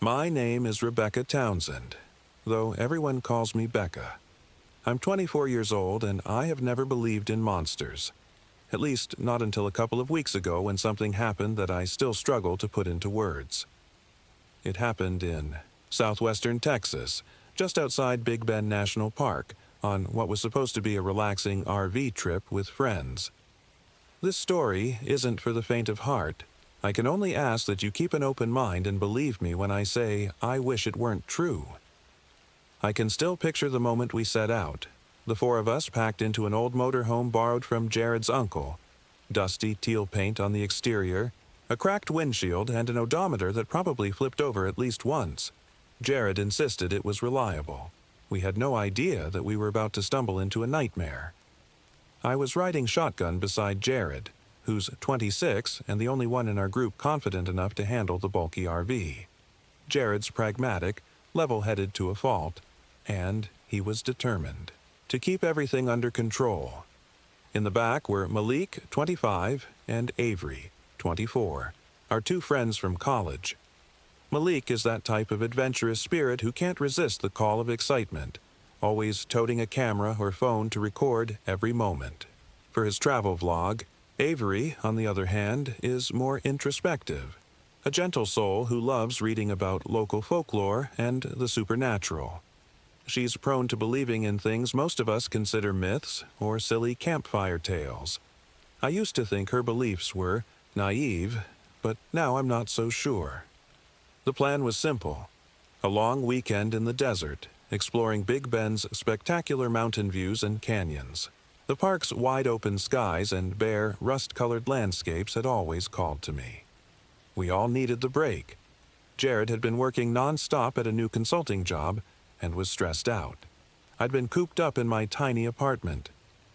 My name is Rebecca Townsend, though everyone calls me Becca. I'm 24 years old and I have never believed in monsters. At least not until a couple of weeks ago when something happened that I still struggle to put into words. It happened in southwestern Texas, just outside Big Bend National Park, on what was supposed to be a relaxing RV trip with friends. This story isn't for the faint of heart. I can only ask that you keep an open mind and believe me when I say I wish it weren't true. I can still picture the moment we set out, the four of us packed into an old motorhome borrowed from Jared's uncle, dusty teal paint on the exterior, a cracked windshield, and an odometer that probably flipped over at least once. Jared insisted it was reliable. We had no idea that we were about to stumble into a nightmare. I was riding shotgun beside Jared, who's 26 and the only one in our group confident enough to handle the bulky RV. Jared's pragmatic, level-headed to a fault, and he was determined to keep everything under control. In the back were Malik, 25, and Avery, 24, our two friends from college. Malik is that type of adventurous spirit who can't resist the call of excitement, always toting a camera or phone to record every moment. For his travel vlog, Avery, on the other hand, is more introspective, a gentle soul who loves reading about local folklore and the supernatural. She's prone to believing in things most of us consider myths or silly campfire tales. I used to think her beliefs were naive, but now I'm not so sure. The plan was simple: a long weekend in the desert, exploring Big Bend's spectacular mountain views and canyons. The park's wide-open skies and bare, rust-colored landscapes had always called to me. We all needed the break. Jared had been working non-stop at a new consulting job and was stressed out. I'd been cooped up in my tiny apartment,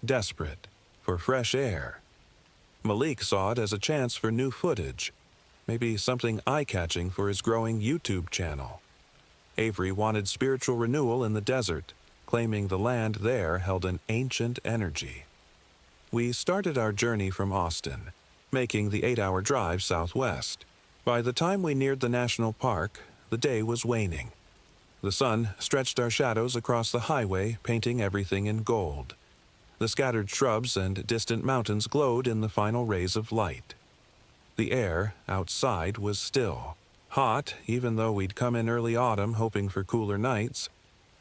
desperate for fresh air. Malik saw it as a chance for new footage, maybe something eye-catching for his growing YouTube channel. Avery wanted spiritual renewal in the desert, claiming the land there held an ancient energy. We started our journey from Austin, making the 8-hour drive southwest. By the time we neared the national park, the day was waning. The sun stretched our shadows across the highway, painting everything in gold. The scattered shrubs and distant mountains glowed in the final rays of light. The air outside was still, hot even though we'd come in early autumn hoping for cooler nights.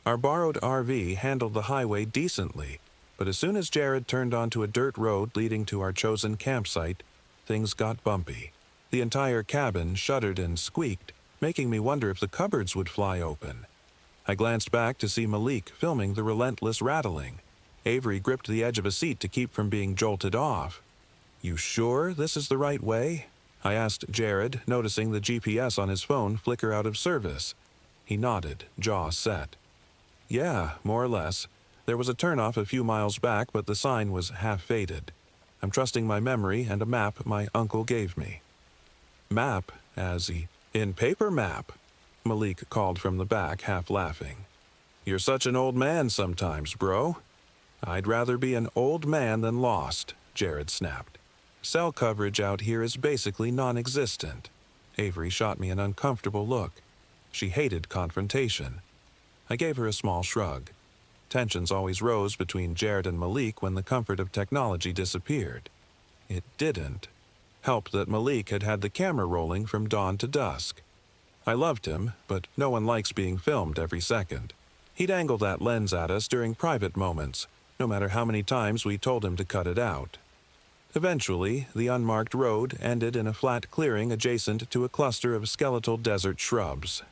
Our borrowed RV handled the highway decently, but as soon as Jared turned onto a dirt road leading to our chosen campsite, things got bumpy. The entire cabin shuddered and squeaked, making me wonder if the cupboards would fly open. I glanced back to see Malik filming the relentless rattling. Avery gripped the edge of a seat to keep from being jolted off. "You sure this is the right way?" I asked Jared, noticing the GPS on his phone flicker out of service. He nodded, jaw set. "Yeah, more or less. There was a turnoff a few miles back, but the sign was half faded. I'm trusting my memory and a map my uncle gave me." "Map, as in paper map," Malik called from the back, half laughing. "You're such an old man sometimes, bro." "I'd rather be an old man than lost," Jared snapped. "Cell coverage out here is basically non-existent." Avery shot me an uncomfortable look. She hated confrontation. I gave her a small shrug. Tensions always rose between Jared and Malik when the comfort of technology disappeared. It didn't help that Malik had had the camera rolling from dawn to dusk. I loved him, but no one likes being filmed every second. He'd angle that lens at us during private moments, no matter how many times we told him to cut it out. Eventually, the unmarked road ended in a flat clearing adjacent to a cluster of skeletal desert shrubs.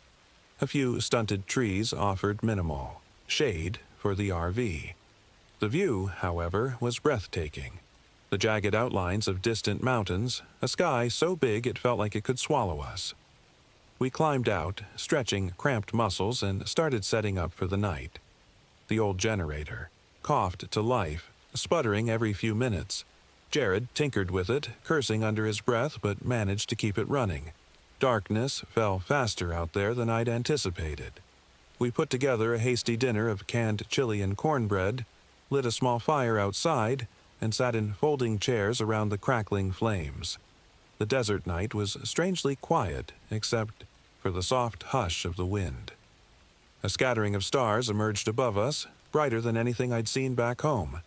A few stunted trees offered minimal shade for the RV. The view, however, was breathtaking. The jagged outlines of distant mountains, a sky so big it felt like it could swallow us. We climbed out, stretching cramped muscles, and started setting up for the night. The old generator coughed to life, sputtering every few minutes. Jared tinkered with it, cursing under his breath, but managed to keep it running. Darkness fell faster out there than I'd anticipated. We put together a hasty dinner of canned chili and cornbread, lit a small fire outside, and sat in folding chairs around the crackling flames. The desert night was strangely quiet, except for the soft hush of the wind. A scattering of stars emerged above us, brighter than anything I'd seen back home.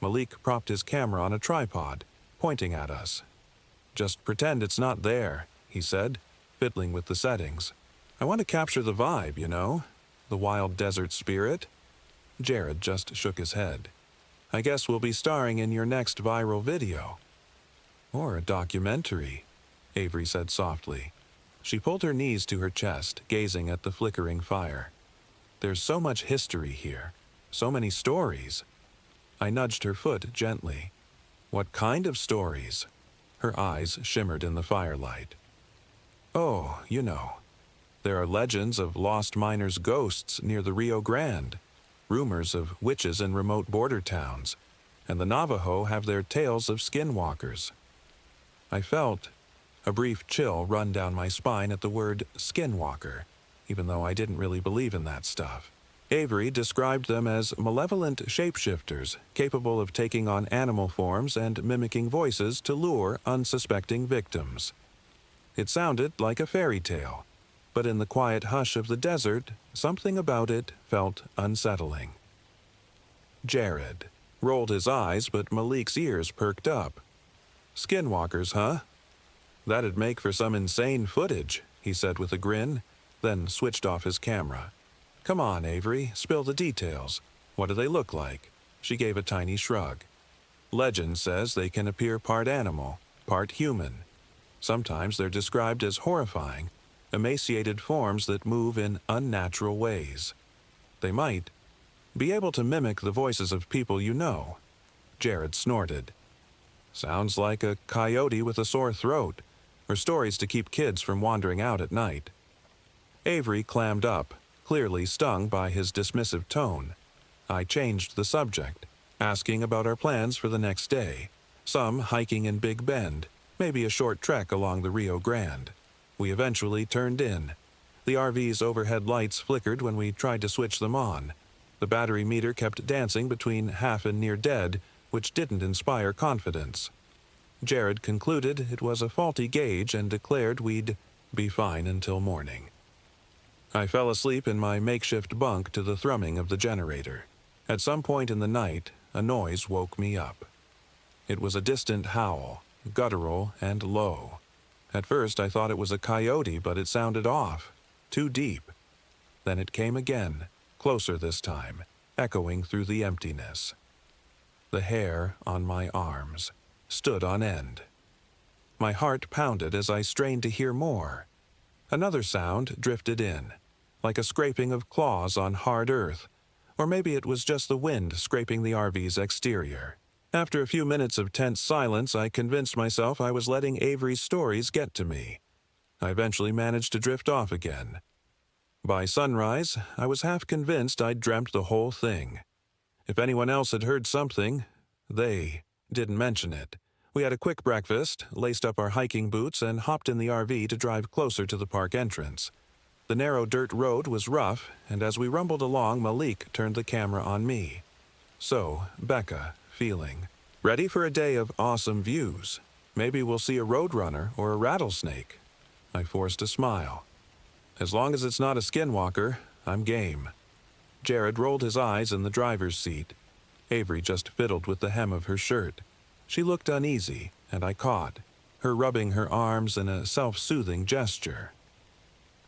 Malik propped his camera on a tripod, pointing at us. "Just pretend it's not there," he said, fiddling with the settings. "I want to capture the vibe, you know, the wild desert spirit." Jared just shook his head. "I guess we'll be starring in your next viral video." "Or a documentary," Avery said softly. She pulled her knees to her chest, gazing at the flickering fire. "There's so much history here, so many stories." I nudged her foot gently. "What kind of stories?" Her eyes shimmered in the firelight. "Oh, you know. There are legends of lost miners' ghosts near the Rio Grande, rumors of witches in remote border towns, and the Navajo have their tales of skinwalkers." I felt a brief chill run down my spine at the word skinwalker, even though I didn't really believe in that stuff. Avery described them as malevolent shapeshifters capable of taking on animal forms and mimicking voices to lure unsuspecting victims. It sounded like a fairy tale, but in the quiet hush of the desert, something about it felt unsettling. Jared rolled his eyes, but Malik's ears perked up. "Skinwalkers, huh? That'd make for some insane footage," he said with a grin, then switched off his camera. "Come on, Avery, spill the details. What do they look like?" She gave a tiny shrug. "Legend says they can appear part animal, part human. Sometimes they're described as horrifying, emaciated forms that move in unnatural ways. They might be able to mimic the voices of people you know." Jared snorted. "Sounds like a coyote with a sore throat, or stories to keep kids from wandering out at night." Avery clammed up, clearly stung by his dismissive tone. I changed the subject, asking about our plans for the next day. Some hiking in Big Bend, maybe a short trek along the Rio Grande. We eventually turned in. The RV's overhead lights flickered when we tried to switch them on. The battery meter kept dancing between half and near dead, which didn't inspire confidence. Jared concluded it was a faulty gauge and declared we'd be fine until morning. I fell asleep in my makeshift bunk to the thrumming of the generator. At some point in the night, a noise woke me up. It was a distant howl, guttural and low. At first I thought it was a coyote, but it sounded off, too deep. Then it came again, closer this time, echoing through the emptiness. The hair on my arms stood on end. My heart pounded as I strained to hear more. Another sound drifted in, like a scraping of claws on hard earth, or maybe it was just the wind scraping the RV's exterior. After a few minutes of tense silence, I convinced myself I was letting Avery's stories get to me. I eventually managed to drift off again. By sunrise, I was half convinced I'd dreamt the whole thing. If anyone else had heard something, they didn't mention it. We had a quick breakfast, laced up our hiking boots, and hopped in the RV to drive closer to the park entrance. The narrow dirt road was rough, and as we rumbled along, Malik turned the camera on me. "So, Becca, feeling ready for a day of awesome views? Maybe we'll see a roadrunner or a rattlesnake." I forced a smile. "As long as it's not a skinwalker, I'm game." Jared rolled his eyes in the driver's seat. Avery just fiddled with the hem of her shirt. She looked uneasy, and I caught her rubbing her arms in a self-soothing gesture.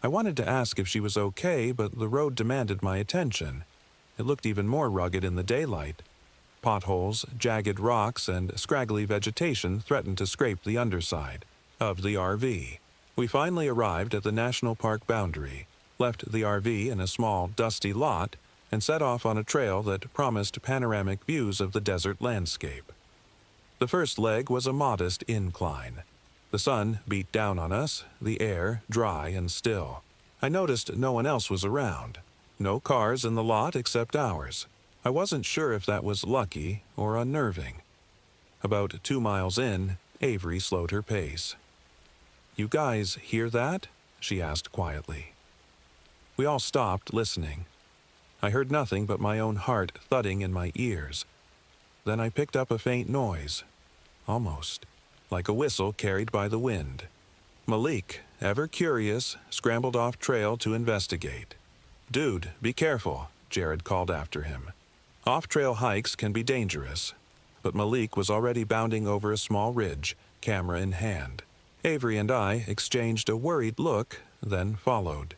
I wanted to ask if she was okay, but the road demanded my attention. It looked even more rugged in the daylight. Potholes, jagged rocks, and scraggly vegetation threatened to scrape the underside of the RV. We finally arrived at the national park boundary, left the RV in a small, dusty lot, and set off on a trail that promised panoramic views of the desert landscape. The first leg was a modest incline. The sun beat down on us, the air dry and still. I noticed no one else was around. No cars in the lot except ours. I wasn't sure if that was lucky or unnerving. About 2 miles in, Avery slowed her pace. "You guys hear that?" she asked quietly. We all stopped, listening. I heard nothing but my own heart thudding in my ears. Then I picked up a faint noise, almost like a whistle carried by the wind. Malik ever curious, scrambled off trail to investigate. "Dude, be careful," Jared called after him. Off-trail hikes can be dangerous. But Malik was already bounding over a small ridge, camera in hand. Avery and I exchanged a worried look, then followed.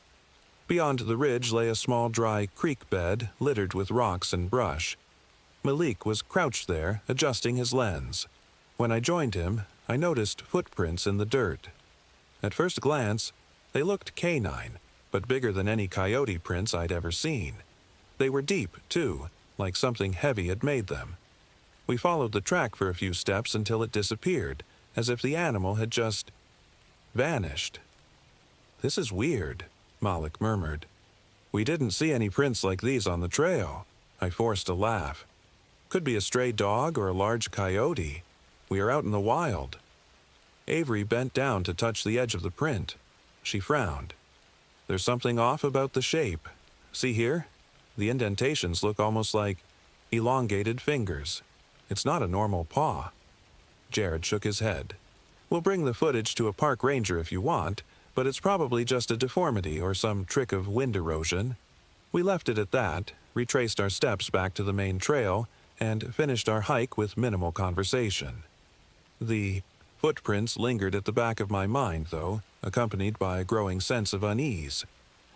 Beyond the ridge lay a small dry creek bed littered with rocks and brush. Malik was crouched there, adjusting his lens. When I joined him, I noticed footprints in the dirt. At first glance, they looked canine, but bigger than any coyote prints I'd ever seen. They were deep, too, like something heavy had made them. We followed the track for a few steps until it disappeared, as if the animal had just vanished. "This is weird," Malik murmured. "We didn't see any prints like these on the trail." I forced a laugh. "Could be a stray dog or a large coyote. We are out in the wild." Avery bent down to touch the edge of the print. She frowned. "There's something off about the shape. See here? The indentations look almost like elongated fingers. It's not a normal paw." Jared shook his head. "We'll bring the footage to a park ranger if you want, but it's probably just a deformity or some trick of wind erosion." We left it at that, retraced our steps back to the main trail, and finished our hike with minimal conversation. The footprints lingered at the back of my mind, though, accompanied by a growing sense of unease.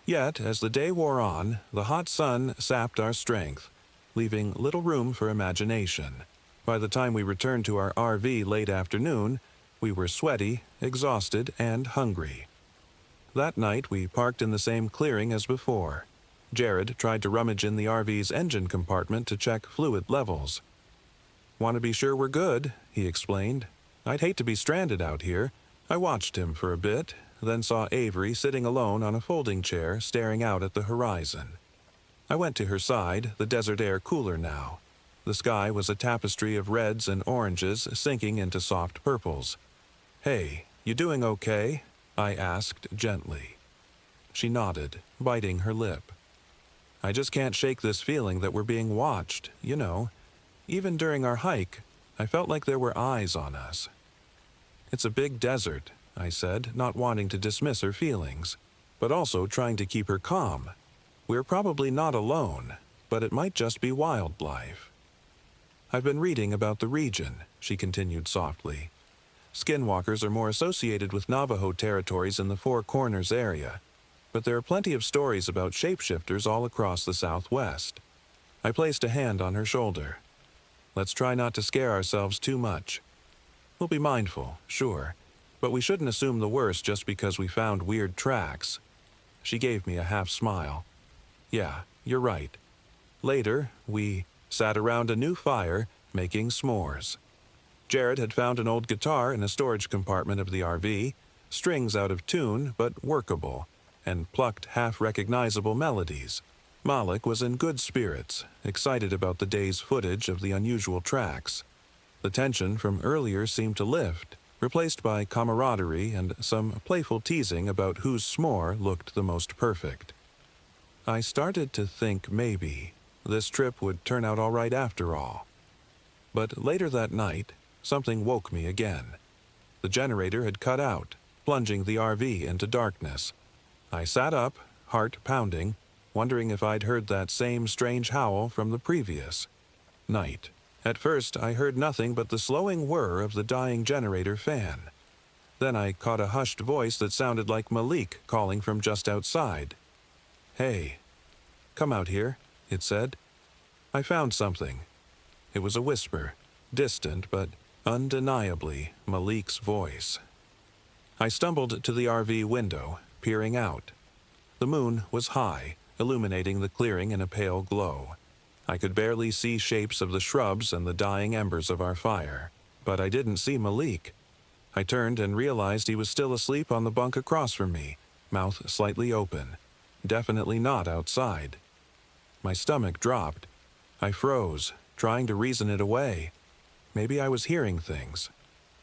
Yet, as the day wore on, the hot sun sapped our strength, leaving little room for imagination. By the time we returned to our RV late afternoon, we were sweaty, exhausted, and hungry. That night, we parked in the same clearing as before. Jared tried to rummage in the RV's engine compartment to check fluid levels. "Want to be sure we're good," he explained. "I'd hate to be stranded out here." I watched him for a bit, then saw Avery sitting alone on a folding chair staring out at the horizon. I went to her side, the desert air cooler now. The sky was a tapestry of reds and oranges sinking into soft purples. "Hey, you doing okay?" I asked gently. She nodded, biting her lip. "I just can't shake this feeling that we're being watched, you know. Even during our hike, I felt like there were eyes on us." "It's a big desert," I said, not wanting to dismiss her feelings, but also trying to keep her calm. "We're probably not alone, but it might just be wildlife." "I've been reading about the region," she continued softly. "Skinwalkers are more associated with Navajo territories in the Four Corners area, but there are plenty of stories about shapeshifters all across the Southwest." I placed a hand on her shoulder. "Let's try not to scare ourselves too much. We'll be mindful, sure, but we shouldn't assume the worst just because we found weird tracks." She gave me a half smile. "Yeah, you're right." Later, we sat around a new fire, making s'mores. Jared had found an old guitar in a storage compartment of the RV, strings out of tune but workable, and plucked half-recognizable melodies. Malik was in good spirits, excited about the day's footage of the unusual tracks. The tension from earlier seemed to lift, replaced by camaraderie and some playful teasing about whose s'more looked the most perfect. I started to think maybe this trip would turn out all right after all. But later that night, something woke me again. The generator had cut out, plunging the RV into darkness. I sat up, heart pounding, wondering if I'd heard that same strange howl from the previous night. At first, I heard nothing but the slowing whir of the dying generator fan. Then I caught a hushed voice that sounded like Malik calling from just outside. "Hey, come out here," it said. I found something. It was a whisper, distant but undeniably Malik's voice. I stumbled to the RV window, peering out. The moon was high, illuminating the clearing in a pale glow. I could barely see shapes of the shrubs and the dying embers of our fire, but I didn't see Malik. I turned and realized he was still asleep on the bunk across from me, mouth slightly open. Definitely not outside. My stomach dropped. I froze, trying to reason it away. Maybe I was hearing things.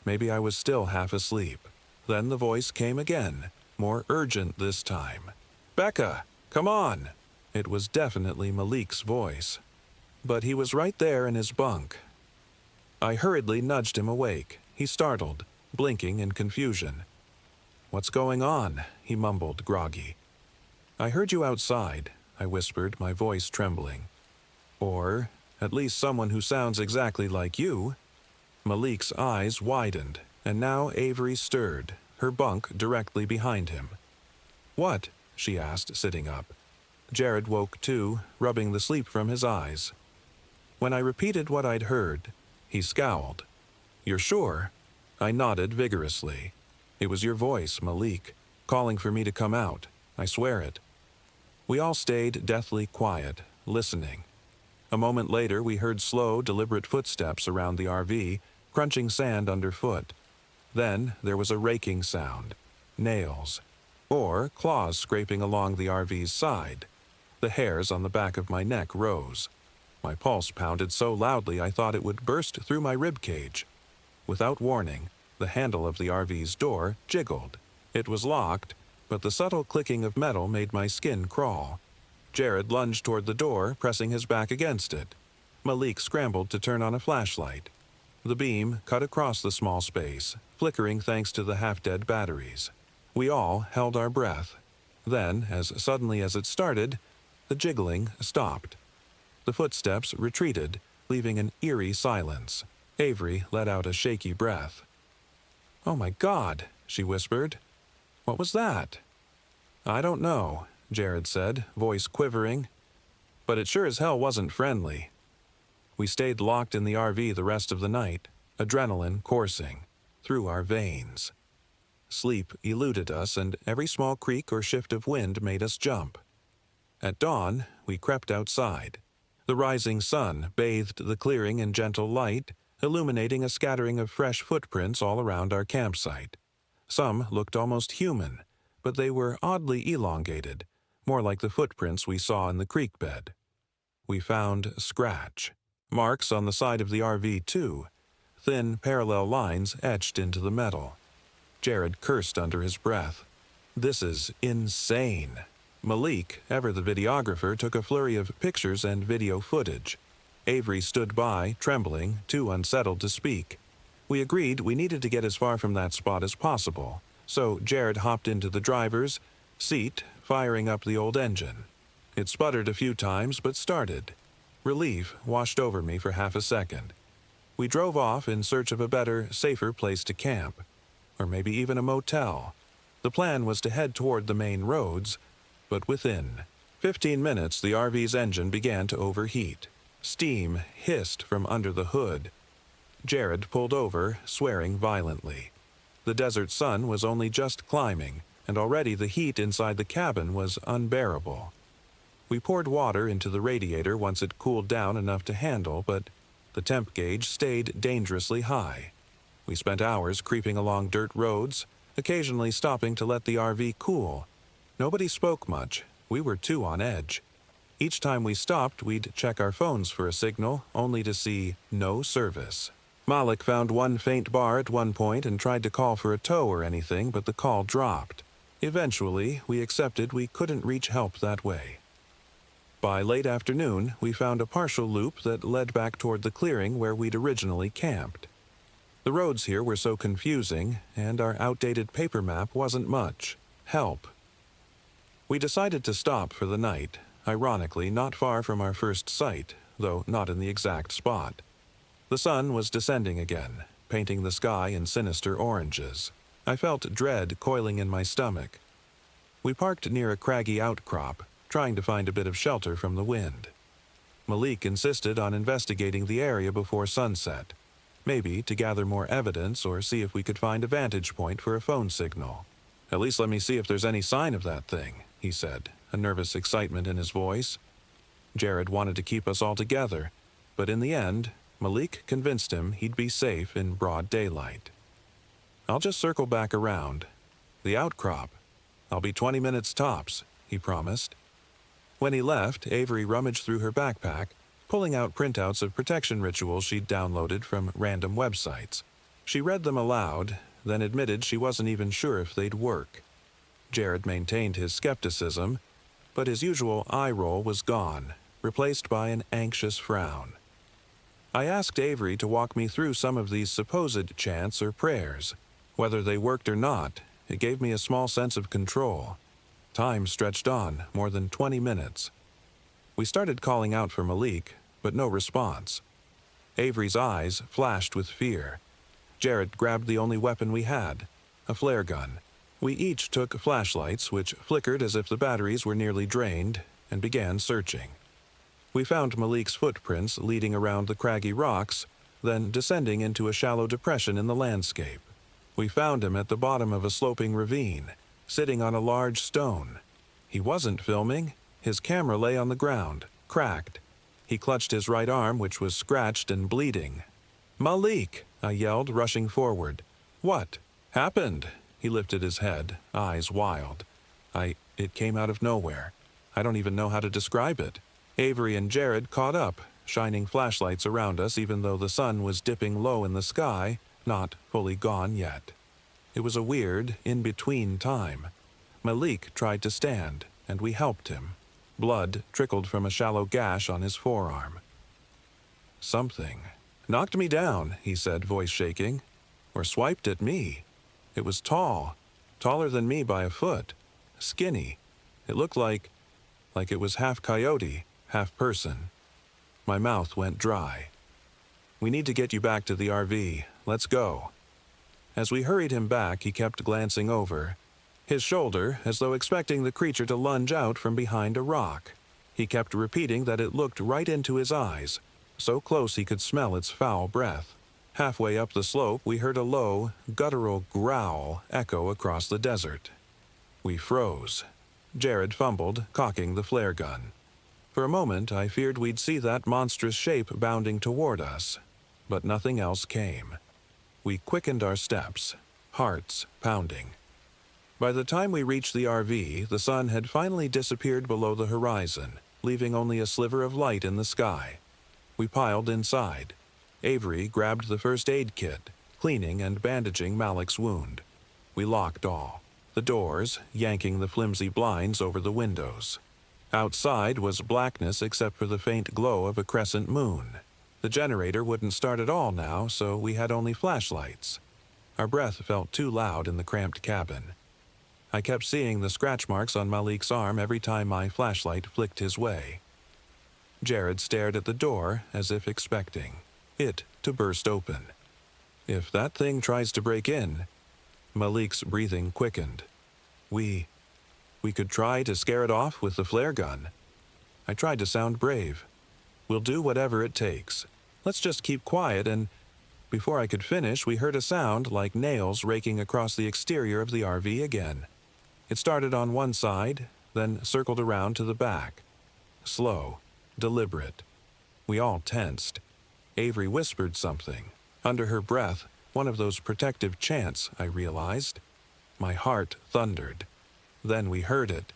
Maybe I was still half asleep. Then the voice came again, more urgent this time. "Becca, come on!" It was definitely Malik's voice. But he was right there in his bunk. I hurriedly nudged him awake. He startled, blinking in confusion. "What's going on?" he mumbled, groggy. "I heard you outside," I whispered, my voice trembling. "Or, at least someone who sounds exactly like you." Malik's eyes widened, and now Avery stirred, her bunk directly behind him. "What?" she asked, sitting up. Jared woke too, rubbing the sleep from his eyes. When I repeated what I'd heard, he scowled. "You're sure?" I nodded vigorously. "It was your voice, Malik, calling for me to come out. I swear it." We all stayed deathly quiet, listening. A moment later, we heard slow, deliberate footsteps around the RV, crunching sand underfoot. Then there was a raking sound. Nails. Or claws scraping along the RV's side. The hairs on the back of my neck rose. My pulse pounded so loudly I thought it would burst through my rib cage. Without warning, the handle of the RV's door jiggled. It was locked, but the subtle clicking of metal made my skin crawl. Jared lunged toward the door, pressing his back against it. Malik scrambled to turn on a flashlight. The beam cut across the small space, flickering thanks to the half-dead batteries. We all held our breath. Then, as suddenly as it started, the jiggling stopped. The footsteps retreated, leaving an eerie silence. Avery let out a shaky breath. "Oh my God," she whispered. "What was that?" "I don't know," Jared said, voice quivering. "But it sure as hell wasn't friendly." We stayed locked in the RV the rest of the night, adrenaline coursing through our veins. Sleep eluded us, and every small creak or shift of wind made us jump. At dawn, we crept outside. The rising sun bathed the clearing in gentle light, illuminating a scattering of fresh footprints all around our campsite. Some looked almost human, but they were oddly elongated, more like the footprints we saw in the creek bed. We found scratch. Marks on the side of the RV, too. Thin, parallel lines etched into the metal. Jared cursed under his breath. "This is insane." Malik, ever the videographer, took a flurry of pictures and video footage. Avery stood by, trembling, too unsettled to speak. We agreed we needed to get as far from that spot as possible, so Jared hopped into the driver's seat, firing up the old engine. It sputtered a few times, but started. Relief washed over me for half a second. We drove off in search of a better, safer place to camp. Or maybe even a motel. The plan was to head toward the main roads, but within 15 minutes the RV's engine began to overheat. Steam hissed from under the hood. Jared pulled over, swearing violently. The desert sun was only just climbing, and already the heat inside the cabin was unbearable. We poured water into the radiator once it cooled down enough to handle, but the temp gauge stayed dangerously high. We spent hours creeping along dirt roads, occasionally stopping to let the RV cool. Nobody spoke much. We were too on edge. Each time we stopped, we'd check our phones for a signal, only to see no service. Malik found one faint bar at one point and tried to call for a tow or anything, but the call dropped. Eventually, we accepted we couldn't reach help that way. By late afternoon, we found a partial loop that led back toward the clearing where we'd originally camped. The roads here were so confusing, and our outdated paper map wasn't much help. We decided to stop for the night, ironically not far from our first site, though not in the exact spot. The sun was descending again, painting the sky in sinister oranges. I felt dread coiling in my stomach. We parked near a craggy outcrop, trying to find a bit of shelter from the wind. Malik insisted on investigating the area before sunset, maybe to gather more evidence or see if we could find a vantage point for a phone signal. "At least let me see if there's any sign of that thing," he said, a nervous excitement in his voice. Jared wanted to keep us all together, but in the end, Malik convinced him he'd be safe in broad daylight. "I'll just circle back around. The outcrop. I'll be 20 minutes tops," he promised. When he left, Avery rummaged through her backpack, pulling out printouts of protection rituals she'd downloaded from random websites. She read them aloud, then admitted she wasn't even sure if they'd work. Jared maintained his skepticism, but his usual eye roll was gone, replaced by an anxious frown. I asked Avery to walk me through some of these supposed chants or prayers. Whether they worked or not, It gave me a small sense of control. Time stretched on, more than 20 minutes. We started calling out for Malik, but no response. Avery's eyes flashed with fear. Jared grabbed the only weapon we had, a flare gun. We each took flashlights, which flickered as if the batteries were nearly drained, and began searching. We found Malik's footprints leading around the craggy rocks, then descending into a shallow depression in the landscape. We found him at the bottom of a sloping ravine, sitting on a large stone. He wasn't filming. His camera lay on the ground, cracked. He clutched his right arm, which was scratched and bleeding. "Malik!" I yelled, rushing forward. "What happened?" He lifted his head, eyes wild. It came out of nowhere. I don't even know how to describe it. Avery and Jared caught up, shining flashlights around us even though the sun was dipping low in the sky, not fully gone yet. It was a weird, in-between time. Malik tried to stand, and we helped him. Blood trickled from a shallow gash on his forearm. "Something knocked me down," he said, voice shaking. "Or swiped at me. It was tall, taller than me by a foot. Skinny. It looked like it was half coyote, half person." My mouth went dry. "We need to get you back to the RV. Let's go." As we hurried him back, he kept glancing over his shoulder, as though expecting the creature to lunge out from behind a rock. He kept repeating that it looked right into his eyes, so close he could smell its foul breath. Halfway up the slope, we heard a low, guttural growl echo across the desert. We froze. Jared fumbled, cocking the flare gun. For a moment, I feared we'd see that monstrous shape bounding toward us, but nothing else came. We quickened our steps, hearts pounding. By the time we reached the RV, the sun had finally disappeared below the horizon, leaving only a sliver of light in the sky. We piled inside. Avery grabbed the first aid kit, cleaning and bandaging Malik's wound. We locked all the doors, yanking the flimsy blinds over the windows. Outside was blackness except for the faint glow of a crescent moon. The generator wouldn't start at all now, so we had only flashlights. Our breath felt too loud in the cramped cabin. I kept seeing the scratch marks on Malik's arm every time my flashlight flicked his way. Jared stared at the door as if expecting it to burst open. If that thing tries to break in... Malik's breathing quickened. We could try to scare it off with the flare gun. I tried to sound brave. "We'll do whatever it takes. Let's just keep quiet," and before I could finish, we heard a sound like nails raking across the exterior of the RV again. It started on one side, then circled around to the back. Slow, deliberate. We all tensed. Avery whispered something. Under her breath, one of those protective chants, I realized. My heart thundered. Then we heard it.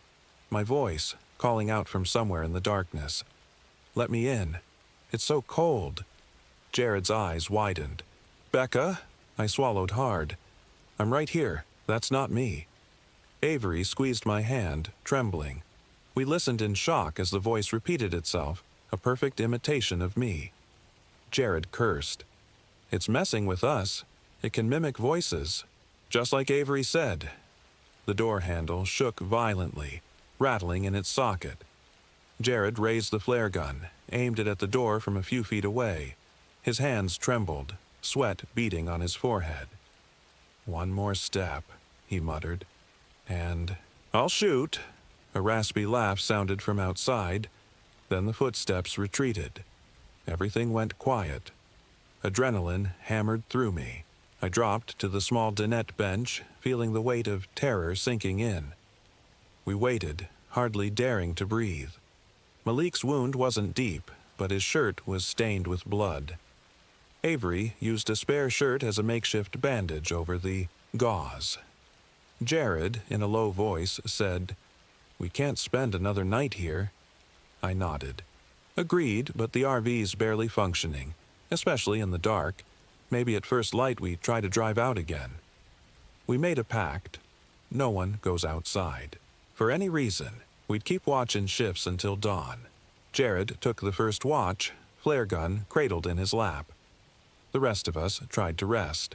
My voice, calling out from somewhere in the darkness. "Let me in. It's so cold." Jared's eyes widened. "Becca?" I swallowed hard. "I'm right here. That's not me." Avery squeezed my hand, trembling. We listened in shock as the voice repeated itself, a perfect imitation of me. Jared cursed. "It's messing with us. It can mimic voices. Just like Avery said." The door handle shook violently, rattling in its socket. Jared raised the flare gun, aimed it at the door from a few feet away. His hands trembled, sweat beading on his forehead. "One more step," he muttered. And, "I'll shoot." A raspy laugh sounded from outside. Then the footsteps retreated. Everything went quiet. Adrenaline hammered through me. I dropped to the small dinette bench, feeling the weight of terror sinking in. We waited, hardly daring to breathe. Malik's wound wasn't deep, but his shirt was stained with blood. Avery used a spare shirt as a makeshift bandage over the gauze. Jared, in a low voice, said, "We can't spend another night here." I nodded. Agreed, but the RV's barely functioning, especially in the dark. Maybe at first light we try to drive out again. We made a pact. No one goes outside. For any reason, we'd keep watch in shifts until dawn. Jared took the first watch, flare gun cradled in his lap. The rest of us tried to rest.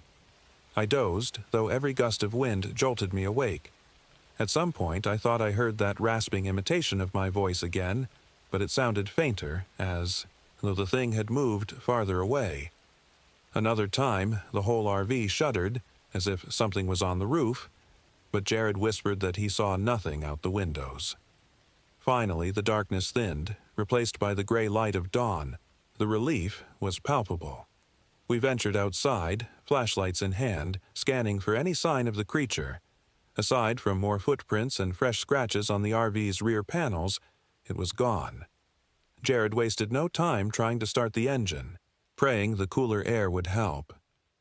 I dozed, though every gust of wind jolted me awake. At some point, I thought I heard that rasping imitation of my voice again, but it sounded fainter, as though the thing had moved farther away. Another time, the whole RV shuddered, as if something was on the roof, but Jared whispered that he saw nothing out the windows. Finally, the darkness thinned, replaced by the gray light of dawn. The relief was palpable. We ventured outside, flashlights in hand, scanning for any sign of the creature. Aside from more footprints and fresh scratches on the RV's rear panels, it was gone. Jared wasted no time trying to start the engine, praying the cooler air would help.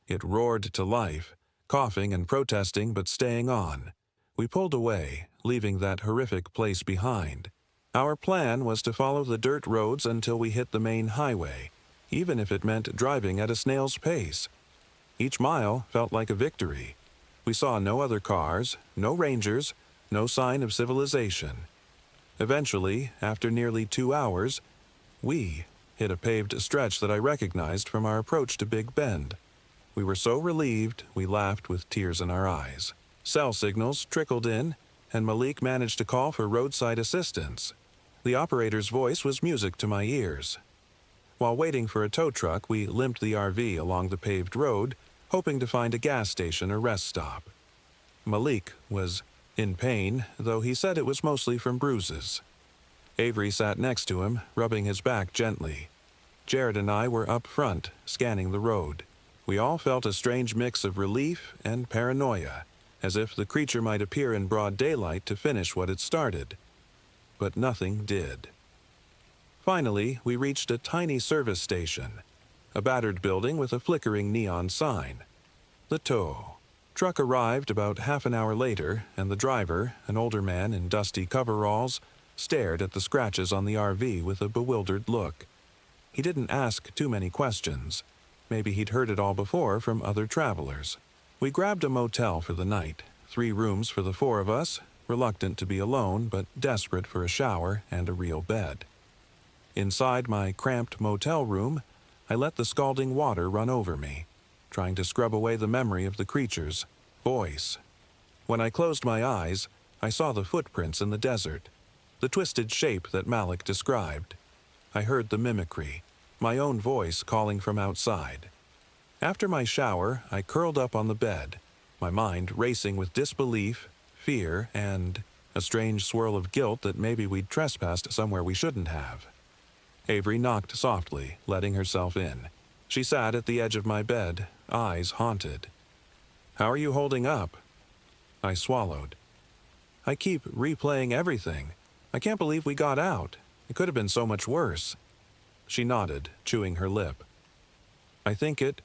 It roared to life, coughing and protesting but staying on. We pulled away, leaving that horrific place behind. Our plan was to follow the dirt roads until we hit the main highway, even if it meant driving at a snail's pace. Each mile felt like a victory. We saw no other cars, no rangers, no sign of civilization. Eventually, after nearly 2 hours, we hit a paved stretch that I recognized from our approach to Big Bend. We were so relieved, we laughed with tears in our eyes. Cell signals trickled in, and Malik managed to call for roadside assistance. The operator's voice was music to my ears. While waiting for a tow truck, we limped the RV along the paved road, hoping to find a gas station or rest stop. Malik was in pain, though he said it was mostly from bruises. Avery sat next to him, rubbing his back gently. Jared and I were up front, scanning the road. We all felt a strange mix of relief and paranoia, as if the creature might appear in broad daylight to finish what it started. But nothing did. Finally, we reached a tiny service station, a battered building with a flickering neon sign. The tow truck arrived about half an hour later, and the driver, an older man in dusty coveralls, stared at the scratches on the RV with a bewildered look. He didn't ask too many questions. Maybe he'd heard it all before from other travelers. We grabbed a motel for the night, 3 rooms for the 4 of us, reluctant to be alone but desperate for a shower and a real bed. Inside my cramped motel room, I let the scalding water run over me, trying to scrub away the memory of the creature's voice. When I closed my eyes, I saw the footprints in the desert, the twisted shape that Malik described. I heard the mimicry, my own voice calling from outside. After my shower, I curled up on the bed, my mind racing with disbelief, fear, and a strange swirl of guilt that maybe we'd trespassed somewhere we shouldn't have. Avery knocked softly, letting herself in. She sat at the edge of my bed, eyes haunted. "How are you holding up?" I swallowed. "I keep replaying everything. I can't believe we got out. It could have been so much worse." She nodded, chewing her lip. "I think it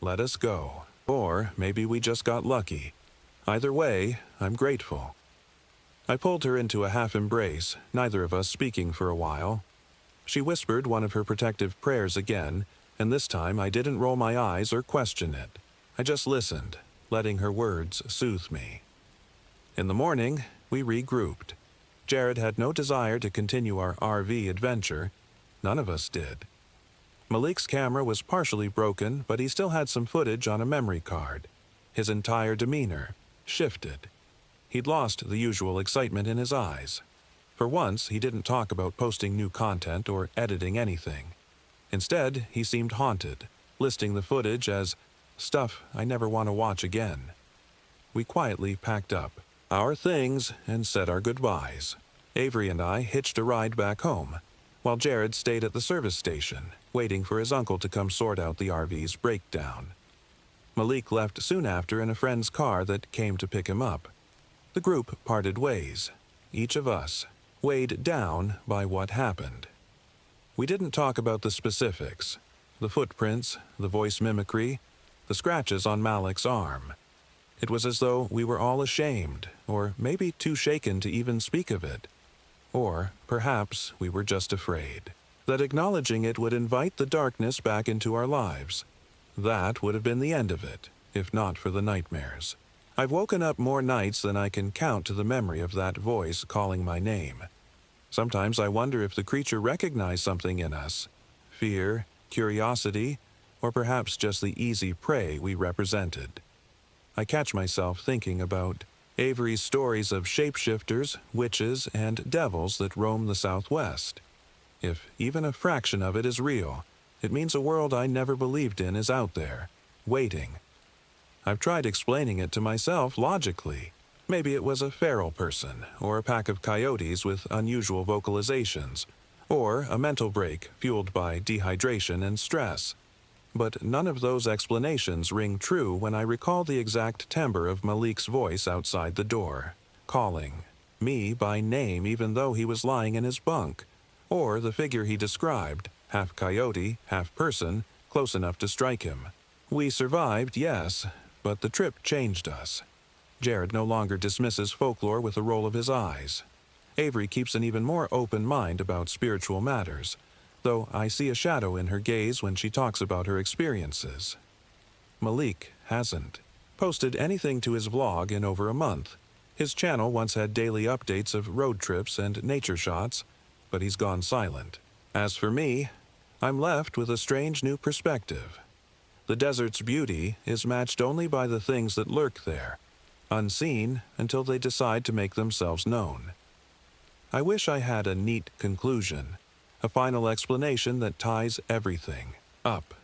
let us go. Or maybe we just got lucky. Either way, I'm grateful." I pulled her into a half embrace, neither of us speaking for a while. She whispered one of her protective prayers again, and this time I didn't roll my eyes or question it. I just listened, letting her words soothe me. In the morning, we regrouped. Jared had no desire to continue our RV adventure. None of us did. Malik's camera was partially broken, but he still had some footage on a memory card. His entire demeanor shifted. He'd lost the usual excitement in his eyes. For once, he didn't talk about posting new content or editing anything. Instead, he seemed haunted, listing the footage as stuff I never want to watch again. We quietly packed up our things and said our goodbyes. Avery and I hitched a ride back home, while Jared stayed at the service station, waiting for his uncle to come sort out the RV's breakdown. Malik left soon after in a friend's car that came to pick him up. The group parted ways, each of us weighed down by what happened. We didn't talk about the specifics, the footprints, the voice mimicry, the scratches on Malik's arm. It was as though we were all ashamed, or maybe too shaken to even speak of it. Or perhaps we were just afraid that acknowledging it would invite the darkness back into our lives. That would have been the end of it, if not for the nightmares. I've woken up more nights than I can count to the memory of that voice calling my name. Sometimes I wonder if the creature recognized something in us. Fear, curiosity, or perhaps just the easy prey we represented. I catch myself thinking about Avery's stories of shapeshifters, witches, and devils that roam the Southwest. If even a fraction of it is real, it means a world I never believed in is out there, waiting. I've tried explaining it to myself logically. Maybe it was a feral person, or a pack of coyotes with unusual vocalizations, or a mental break fueled by dehydration and stress. But none of those explanations ring true when I recall the exact timbre of Malik's voice outside the door, calling me by name even though he was lying in his bunk, or the figure he described, half coyote, half person, close enough to strike him. We survived, yes, but the trip changed us. Jared no longer dismisses folklore with a roll of his eyes. Avery keeps an even more open mind about spiritual matters, though I see a shadow in her gaze when she talks about her experiences. Malik hasn't posted anything to his vlog in over a month. His channel once had daily updates of road trips and nature shots, but he's gone silent. As for me, I'm left with a strange new perspective. The desert's beauty is matched only by the things that lurk there, unseen until they decide to make themselves known. I wish I had a neat conclusion, a final explanation that ties everything up.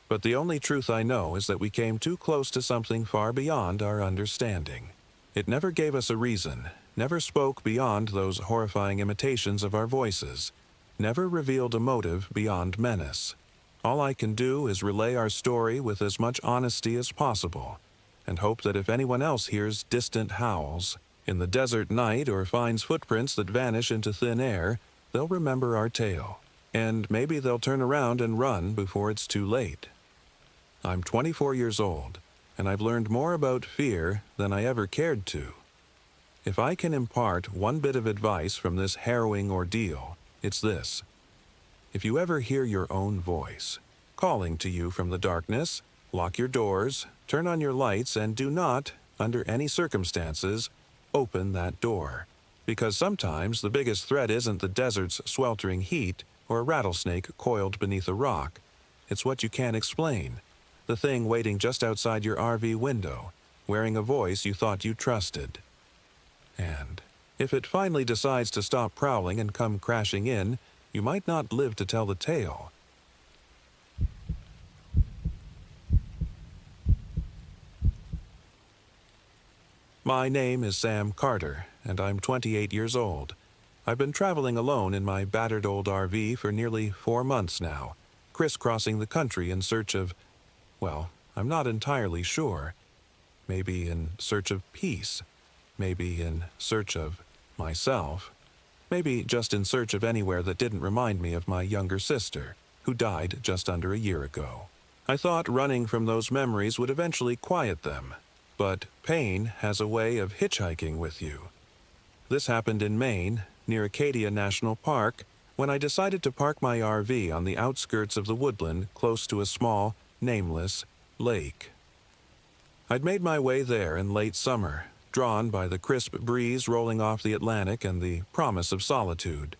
But the only truth I know is that we came too close to something far beyond our understanding. It never gave us a reason, never spoke beyond those horrifying imitations of our voices, never revealed a motive beyond menace. All I can do is relay our story with as much honesty as possible, and hope that if anyone else hears distant howls in the desert night or finds footprints that vanish into thin air, they'll remember our tale, and maybe they'll turn around and run before it's too late. I'm 24 years old, and I've learned more about fear than I ever cared to. If I can impart one bit of advice from this harrowing ordeal, it's this. If you ever hear your own voice calling to you from the darkness, lock your doors, turn on your lights, and do not, under any circumstances, open that door. Because sometimes the biggest threat isn't the desert's sweltering heat or a rattlesnake coiled beneath a rock. It's what you can't explain. The thing waiting just outside your RV window, wearing a voice you thought you trusted. And if it finally decides to stop prowling and come crashing in, you might not live to tell the tale. My name is Sam Carter, and I'm 28 years old. I've been traveling alone in my battered old RV for nearly 4 months now, crisscrossing the country in search of, well, I'm not entirely sure. Maybe in search of peace. Maybe in search of myself. Maybe just in search of anywhere that didn't remind me of my younger sister, who died just under a year ago. I thought running from those memories would eventually quiet them. But pain has a way of hitchhiking with you. This happened in Maine, near Acadia National Park, when I decided to park my RV on the outskirts of the woodland close to a small, nameless lake. I'd made my way there in late summer, drawn by the crisp breeze rolling off the Atlantic and the promise of solitude.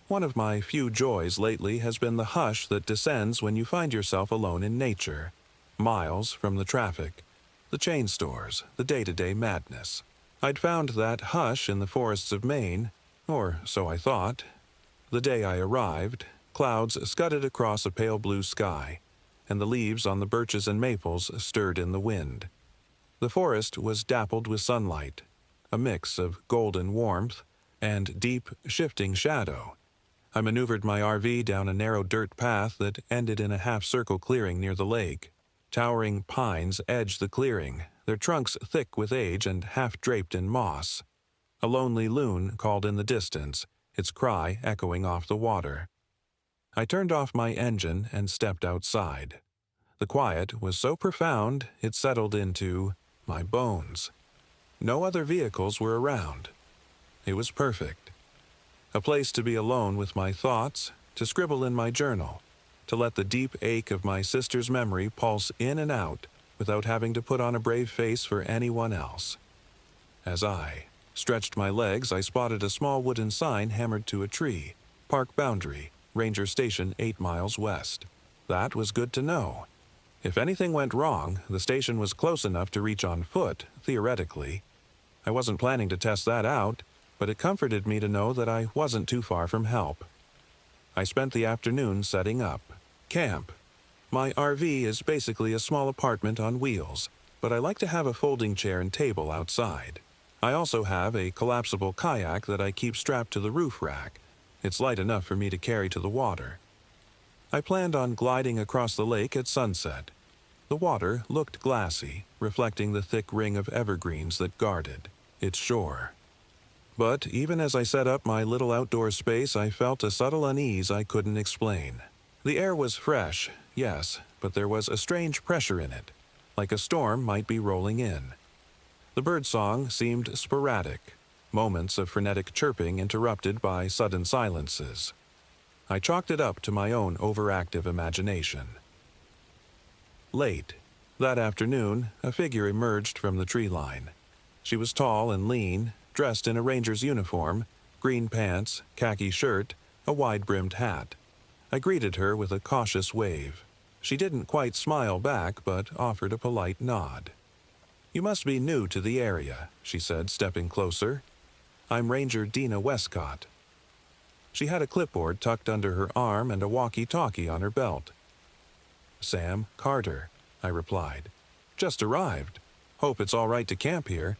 One of my few joys lately has been the hush that descends when you find yourself alone in nature, miles from the traffic, the chain stores, the day-to-day madness. I'd found that hush in the forests of Maine, or so I thought. The day I arrived, clouds scudded across a pale blue sky, and the leaves on the birches and maples stirred in the wind. The forest was dappled with sunlight, a mix of golden warmth and deep, shifting shadow. I maneuvered my RV down a narrow dirt path that ended in a half-circle clearing near the lake. Towering pines edged the clearing, their trunks thick with age and half-draped in moss. A lonely loon called in the distance, its cry echoing off the water. I turned off my engine and stepped outside. The quiet was so profound it settled into my bones. No other vehicles were around. It was perfect. A place to be alone with my thoughts, to scribble in my journal, to let the deep ache of my sister's memory pulse in and out without having to put on a brave face for anyone else. As I stretched my legs, I spotted a small wooden sign hammered to a tree, Park Boundary, Ranger Station 8 miles west. That was good to know. If anything went wrong, the station was close enough to reach on foot, theoretically. I wasn't planning to test that out, but it comforted me to know that I wasn't too far from help. I spent the afternoon setting up. Camp. My RV is basically a small apartment on wheels, but I like to have a folding chair and table outside. I also have a collapsible kayak that I keep strapped to the roof rack. It's light enough for me to carry to the water. I planned on gliding across the lake at sunset. The water looked glassy, reflecting the thick ring of evergreens that guarded its shore. But even as I set up my little outdoor space, I felt a subtle unease I couldn't explain. The air was fresh, yes, but there was a strange pressure in it, like a storm might be rolling in. The birdsong seemed sporadic, moments of frenetic chirping interrupted by sudden silences. I chalked it up to my own overactive imagination. Late. That afternoon, a figure emerged from the tree line. She was tall and lean, dressed in a ranger's uniform, green pants, khaki shirt, a wide-brimmed hat. I greeted her with a cautious wave. She didn't quite smile back, but offered a polite nod. "You must be new to the area," she said, stepping closer. "I'm Ranger Dina Westcott." She had a clipboard tucked under her arm and a walkie-talkie on her belt. "Sam Carter," I replied. "Just arrived. Hope it's all right to camp here.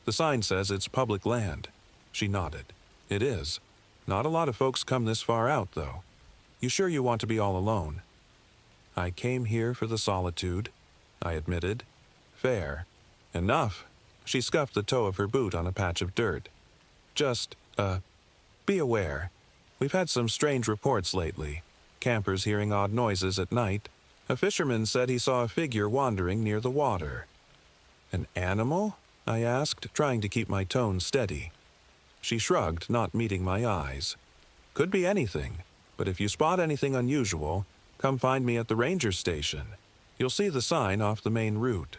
The sign says it's public land." She nodded. "It is. Not a lot of folks come this far out, though. You sure you want to be all alone?" "I came here for the solitude," I admitted. "Fair. Enough." She scuffed the toe of her boot on a patch of dirt. "Just, be aware. We've had some strange reports lately. Campers hearing odd noises at night. A fisherman said he saw a figure wandering near the water." "An animal?" I asked, trying to keep my tone steady. She shrugged, not meeting my eyes. "Could be anything, but if you spot anything unusual, come find me at the ranger station. You'll see the sign off the main route."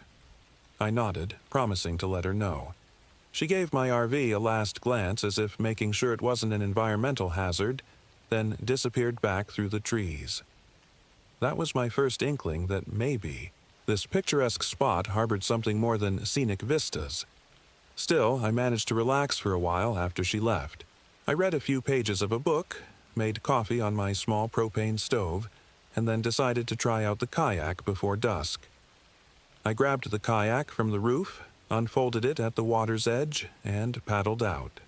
I nodded, promising to let her know. She gave my RV a last glance as if making sure it wasn't an environmental hazard, then disappeared back through the trees. That was my first inkling that maybe this picturesque spot harbored something more than scenic vistas. Still, I managed to relax for a while after she left. I read a few pages of a book, made coffee on my small propane stove, and then decided to try out the kayak before dusk. I grabbed the kayak from the roof, unfolded it at the water's edge, and paddled out.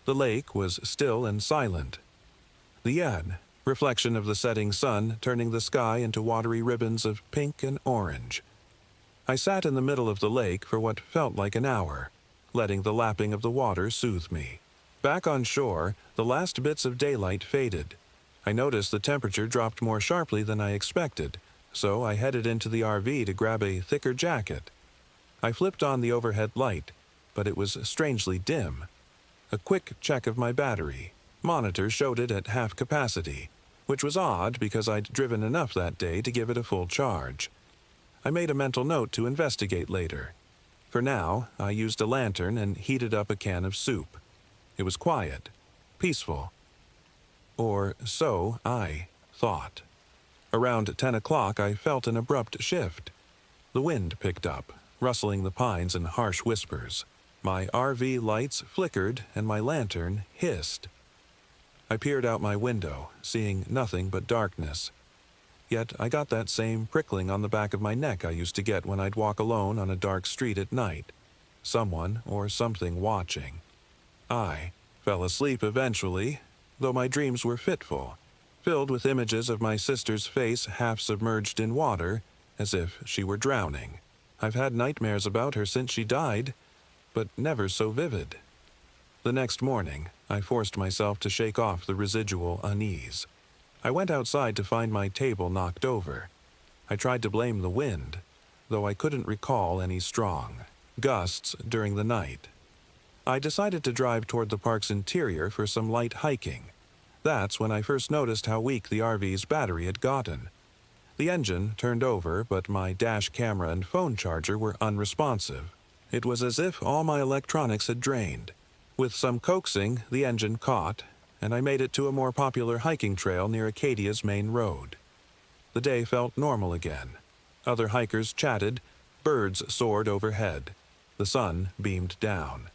The lake was still and silent. The Yen, reflection of the setting sun turning the sky into watery ribbons of pink and orange. I sat in the middle of the lake for what felt like an hour, letting the lapping of the water soothe me. Back on shore, the last bits of daylight faded. I noticed the temperature dropped more sharply than I expected, so I headed into the RV to grab a thicker jacket. I flipped on the overhead light, but it was strangely dim. A quick check of my battery. Monitor showed it at half capacity, which was odd because I'd driven enough that day to give it a full charge. I made a mental note to investigate later. For now, I used a lantern and heated up a can of soup. It was quiet, peaceful. Or so I thought. Around 10 o'clock, I felt an abrupt shift. The wind picked up, rustling the pines in harsh whispers. My RV lights flickered and my lantern hissed. I peered out my window, seeing nothing but darkness. Yet I got that same prickling on the back of my neck I used to get when I'd walk alone on a dark street at night. Someone or something watching. I fell asleep eventually, though my dreams were fitful, filled with images of my sister's face half submerged in water, as if she were drowning. I've had nightmares about her since she died, but never so vivid. The next morning, I forced myself to shake off the residual unease. I went outside to find my table knocked over. I tried to blame the wind, though I couldn't recall any strong gusts during the night. I decided to drive toward the park's interior for some light hiking. That's when I first noticed how weak the RV's battery had gotten. The engine turned over, but my dash camera and phone charger were unresponsive. It was as if all my electronics had drained. With some coaxing, the engine caught, and I made it to a more popular hiking trail near Acadia's main road. The day felt normal again. Other hikers chatted, birds soared overhead. The sun beamed down.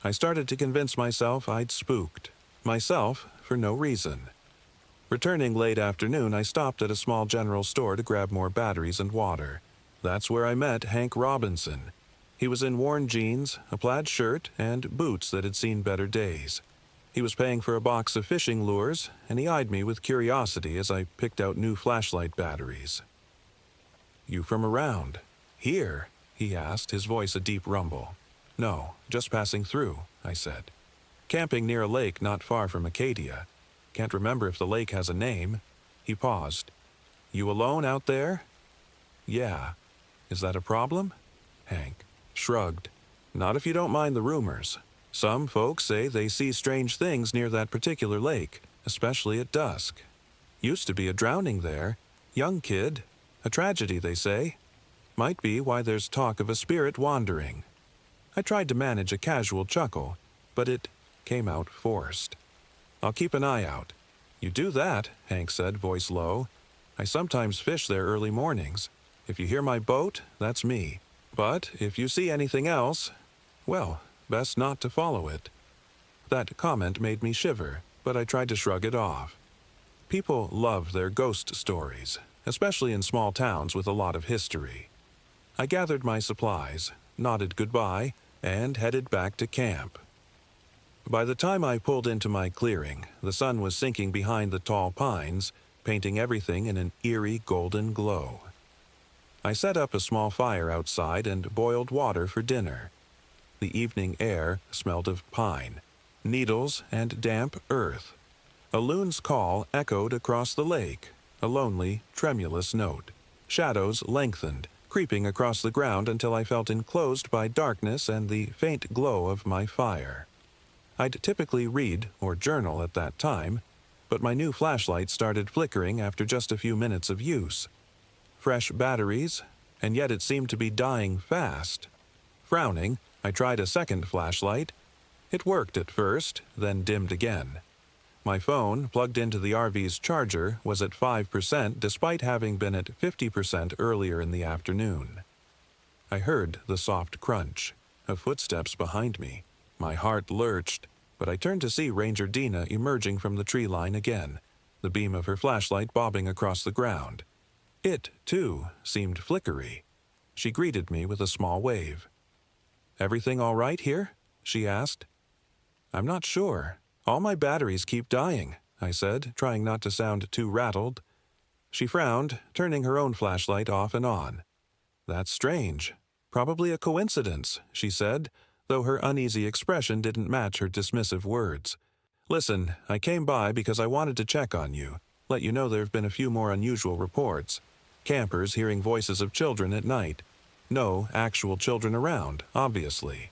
I started to convince myself I'd spooked. Myself for no reason. Returning late afternoon, I stopped at a small general store to grab more batteries and water. That's where I met Hank Robinson. He was in worn jeans, a plaid shirt, and boots that had seen better days. He was paying for a box of fishing lures, and he eyed me with curiosity as I picked out new flashlight batteries. "You from around? Here?" he asked, his voice a deep rumble. "No, just passing through," I said. "Camping near a lake not far from Acadia. Can't remember if the lake has a name." He paused. "You alone out there?" "Yeah." "Is that a problem?" Hank shrugged. "Not if you don't mind the rumors. Some folks say they see strange things near that particular lake, especially at dusk. Used to be a drowning there. Young kid. A tragedy, they say. Might be why there's talk of a spirit wandering." I tried to manage a casual chuckle, but it came out forced. "I'll keep an eye out." "You do that," Hank said, voice low. "I sometimes fish there early mornings. If you hear my boat, that's me. But if you see anything else, well, best not to follow it." That comment made me shiver, but I tried to shrug it off. People love their ghost stories, especially in small towns with a lot of history. I gathered my supplies, nodded goodbye, and headed back to camp. By the time I pulled into my clearing, the sun was sinking behind the tall pines, painting everything in an eerie golden glow. I set up a small fire outside and boiled water for dinner. The evening air smelled of pine, needles, and damp earth. A loon's call echoed across the lake, a lonely, tremulous note. Shadows lengthened, creeping across the ground until I felt enclosed by darkness and the faint glow of my fire. I'd typically read or journal at that time, but my new flashlight started flickering after just a few minutes of use. Fresh batteries, and yet it seemed to be dying fast. Frowning, I tried a second flashlight. It worked at first, then dimmed again. My phone, plugged into the RV's charger, was at 5% despite having been at 50% earlier in the afternoon. I heard the soft crunch of footsteps behind me. My heart lurched, but I turned to see Ranger Dina emerging from the tree line again, the beam of her flashlight bobbing across the ground. It, too, seemed flickery. She greeted me with a small wave. "Everything all right here?" she asked. "I'm not sure. All my batteries keep dying," I said, trying not to sound too rattled. She frowned, turning her own flashlight off and on. "That's strange. Probably a coincidence," she said, though her uneasy expression didn't match her dismissive words. "Listen, I came by because I wanted to check on you, let you know there have been a few more unusual reports. Campers hearing voices of children at night. No actual children around, obviously."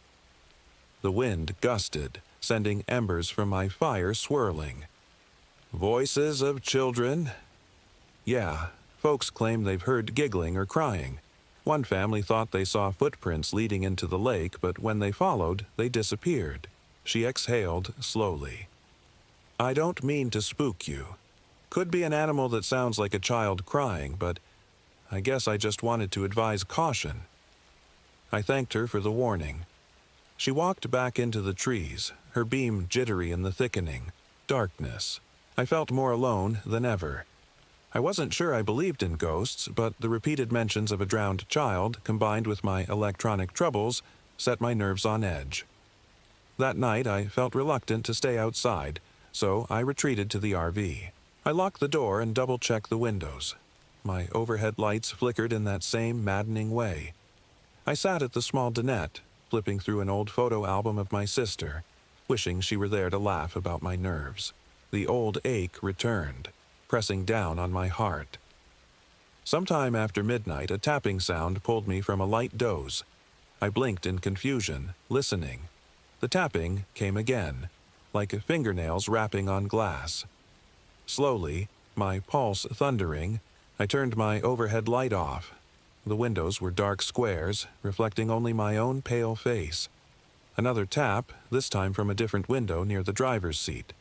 The wind gusted, sending embers from my fire swirling. "Voices of children?" "Yeah, folks claim they've heard giggling or crying. One family thought they saw footprints leading into the lake, but when they followed, they disappeared." She exhaled slowly. "I don't mean to spook you. Could be an animal that sounds like a child crying, but I guess I just wanted to advise caution." I thanked her for the warning. She walked back into the trees, her beam jittery in the thickening darkness. I felt more alone than ever. I wasn't sure I believed in ghosts, but the repeated mentions of a drowned child, combined with my electronic troubles, set my nerves on edge. That night I felt reluctant to stay outside, so I retreated to the RV. I locked the door and double-checked the windows. My overhead lights flickered in that same maddening way. I sat at the small dinette, flipping through an old photo album of my sister, wishing she were there to laugh about my nerves. The old ache returned, pressing down on my heart. Sometime after midnight, a tapping sound pulled me from a light doze. I blinked in confusion, listening. The tapping came again, like fingernails rapping on glass. Slowly, my pulse thundering, I turned my overhead light off. The windows were dark squares, reflecting only my own pale face. Another tap, this time from a different window near the driver's seat.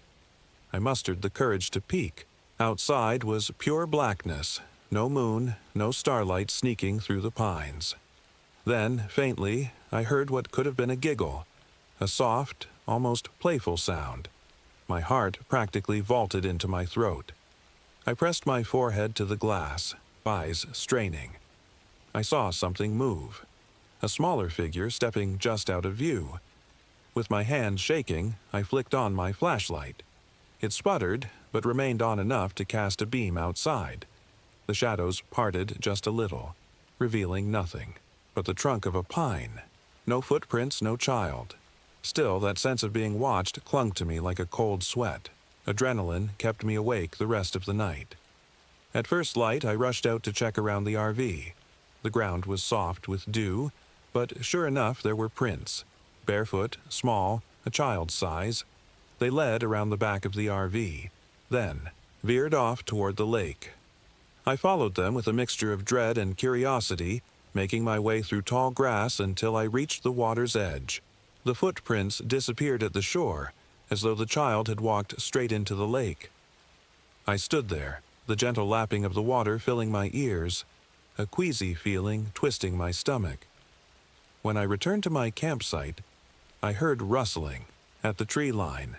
I mustered the courage to peek. Outside was pure blackness, No moon, no starlight sneaking through the pines. Then, faintly, I heard what could have been a giggle, a soft, almost playful sound. My heart practically vaulted into my throat. I pressed my forehead to the glass, eyes straining. I saw something move, a smaller figure stepping just out of view. With my hand shaking, I flicked on my flashlight. It sputtered, but remained on enough to cast a beam outside. The shadows parted just a little, revealing nothing but the trunk of a pine. No footprints, no child. Still, that sense of being watched clung to me like a cold sweat. Adrenaline kept me awake the rest of the night. At first light, I rushed out to check around the RV. The ground was soft with dew, but sure enough there were prints. Barefoot, small, a child's size. They led around the back of the RV, then veered off toward the lake. I followed them with a mixture of dread and curiosity, making my way through tall grass until I reached the water's edge. The footprints disappeared at the shore, as though the child had walked straight into the lake. I stood there, the gentle lapping of the water filling my ears, a queasy feeling twisting my stomach. When I returned to my campsite, I heard rustling at the tree line.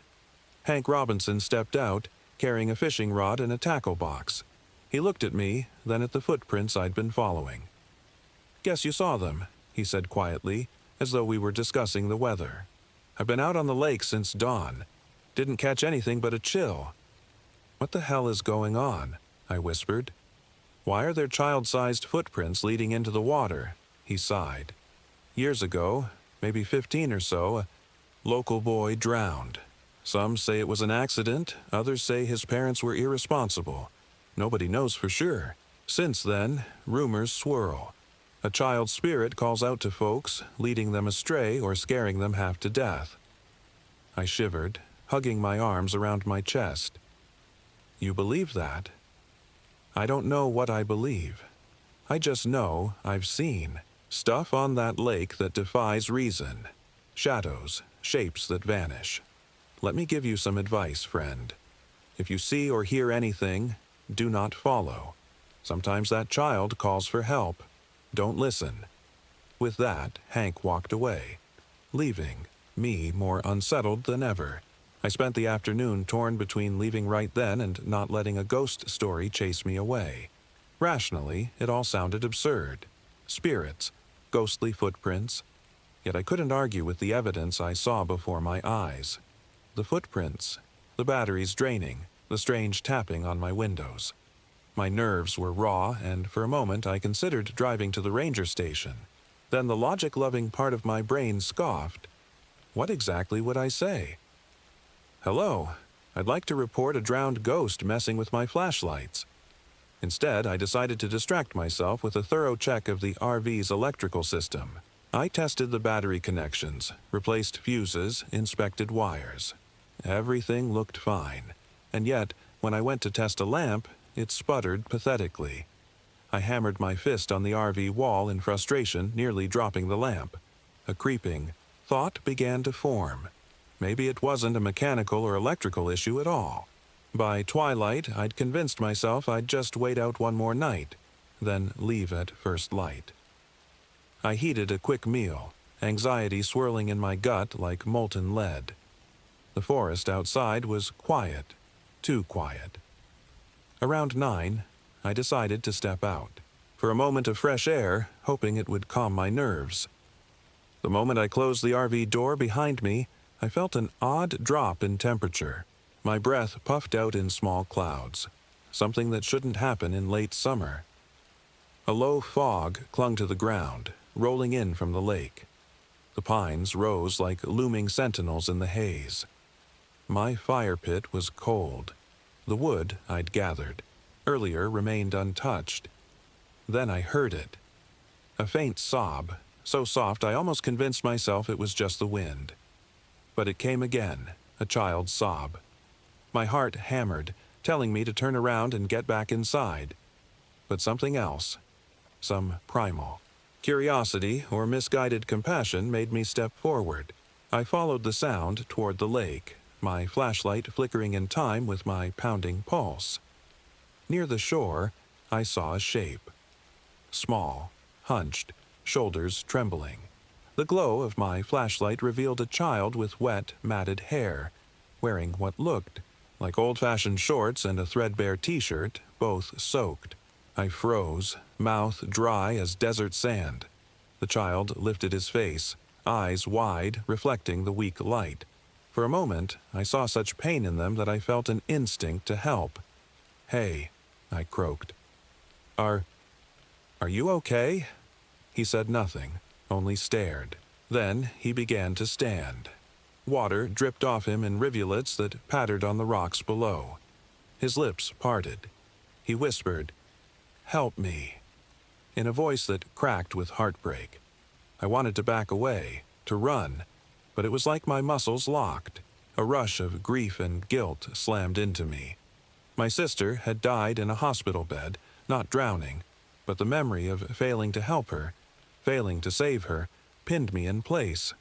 Hank Robinson stepped out, carrying a fishing rod and a tackle box. He looked at me, then at the footprints I'd been following. "Guess you saw them," he said quietly, as though we were discussing the weather. "I've been out on the lake since dawn. Didn't catch anything but a chill." "What the hell is going on?" I whispered. "Why are there child-sized footprints leading into the water?" He sighed. "Years ago, maybe 15 or so, a local boy drowned. Some say it was an accident, others say his parents were irresponsible. Nobody knows for sure. Since then, rumors swirl. A child's spirit calls out to folks, leading them astray or scaring them half to death." I shivered, hugging my arms around my chest. "You believe that?" "I don't know what I believe. I just know I've seen stuff on that lake that defies reason. Shadows, shapes that vanish. Let me give you some advice, friend. If you see or hear anything, do not follow. Sometimes that child calls for help. Don't listen." With that, Hank walked away, leaving me more unsettled than ever. I spent the afternoon torn between leaving right then and not letting a ghost story chase me away. Rationally, it all sounded absurd. Spirits, ghostly footprints. Yet I couldn't argue with the evidence I saw before my eyes. The footprints, the batteries draining, the strange tapping on my windows. My nerves were raw, and for a moment I considered driving to the ranger station. Then the logic-loving part of my brain scoffed. What exactly would I say? "Hello, I'd like to report a drowned ghost messing with my flashlights." Instead, I decided to distract myself with a thorough check of the RV's electrical system. I tested the battery connections, replaced fuses, inspected wires. Everything looked fine, and yet, when I went to test a lamp, it sputtered pathetically. I hammered my fist on the RV wall in frustration, nearly dropping the lamp. A creeping thought began to form. Maybe it wasn't a mechanical or electrical issue at all. By twilight, I'd convinced myself I'd just wait out one more night, then leave at first light. I heated a quick meal, anxiety swirling in my gut like molten lead. The forest outside was quiet, too quiet. Around 9, I decided to step out, for a moment of fresh air, hoping it would calm my nerves. The moment I closed the RV door behind me, I felt an odd drop in temperature. My breath puffed out in small clouds, something that shouldn't happen in late summer. A low fog clung to the ground, rolling in from the lake. The pines rose like looming sentinels in the haze. My fire pit was cold. The wood I'd gathered earlier remained untouched. Then I heard it. A faint sob, so soft I almost convinced myself it was just the wind. But it came again, a child's sob. My heart hammered, telling me to turn around and get back inside. But something else, some primal curiosity or misguided compassion made me step forward. I followed the sound toward the lake, my flashlight flickering in time with my pounding pulse. Near the shore, I saw a shape. Small, hunched, shoulders trembling. The glow of my flashlight revealed a child with wet, matted hair, wearing what looked like old-fashioned shorts and a threadbare t-shirt, both soaked. I froze, mouth dry as desert sand. The child lifted his face, eyes wide, reflecting the weak light. For a moment, I saw such pain in them that I felt an instinct to help. "Hey," I croaked. Are you okay?" He said nothing, only stared. Then he began to stand. Water dripped off him in rivulets that pattered on the rocks below. His lips parted. He whispered, "Help me," in a voice that cracked with heartbreak. I wanted to back away, to run, but it was like my muscles locked. A rush of grief and guilt slammed into me. My sister had died in a hospital bed, not drowning, but the memory of failing to help her, failing to save her, pinned me in place.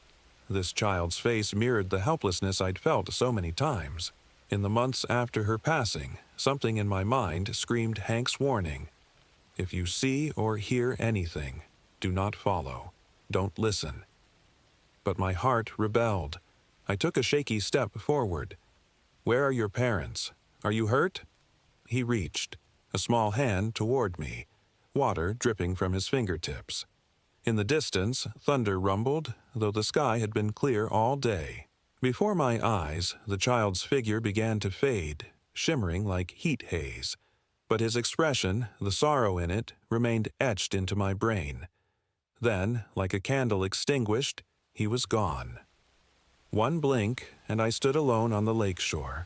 This child's face mirrored the helplessness I'd felt so many times. In the months after her passing, something in my mind screamed Hank's warning. If you see or hear anything, do not follow. Don't listen. But my heart rebelled. I took a shaky step forward. "Where are your parents? Are you hurt?" He reached, a small hand toward me, water dripping from his fingertips. In the distance, thunder rumbled, though the sky had been clear all day. Before my eyes, the child's figure began to fade, shimmering like heat haze. But his expression, the sorrow in it, remained etched into my brain. Then, like a candle extinguished, he was gone. One blink, and I stood alone on the lake shore.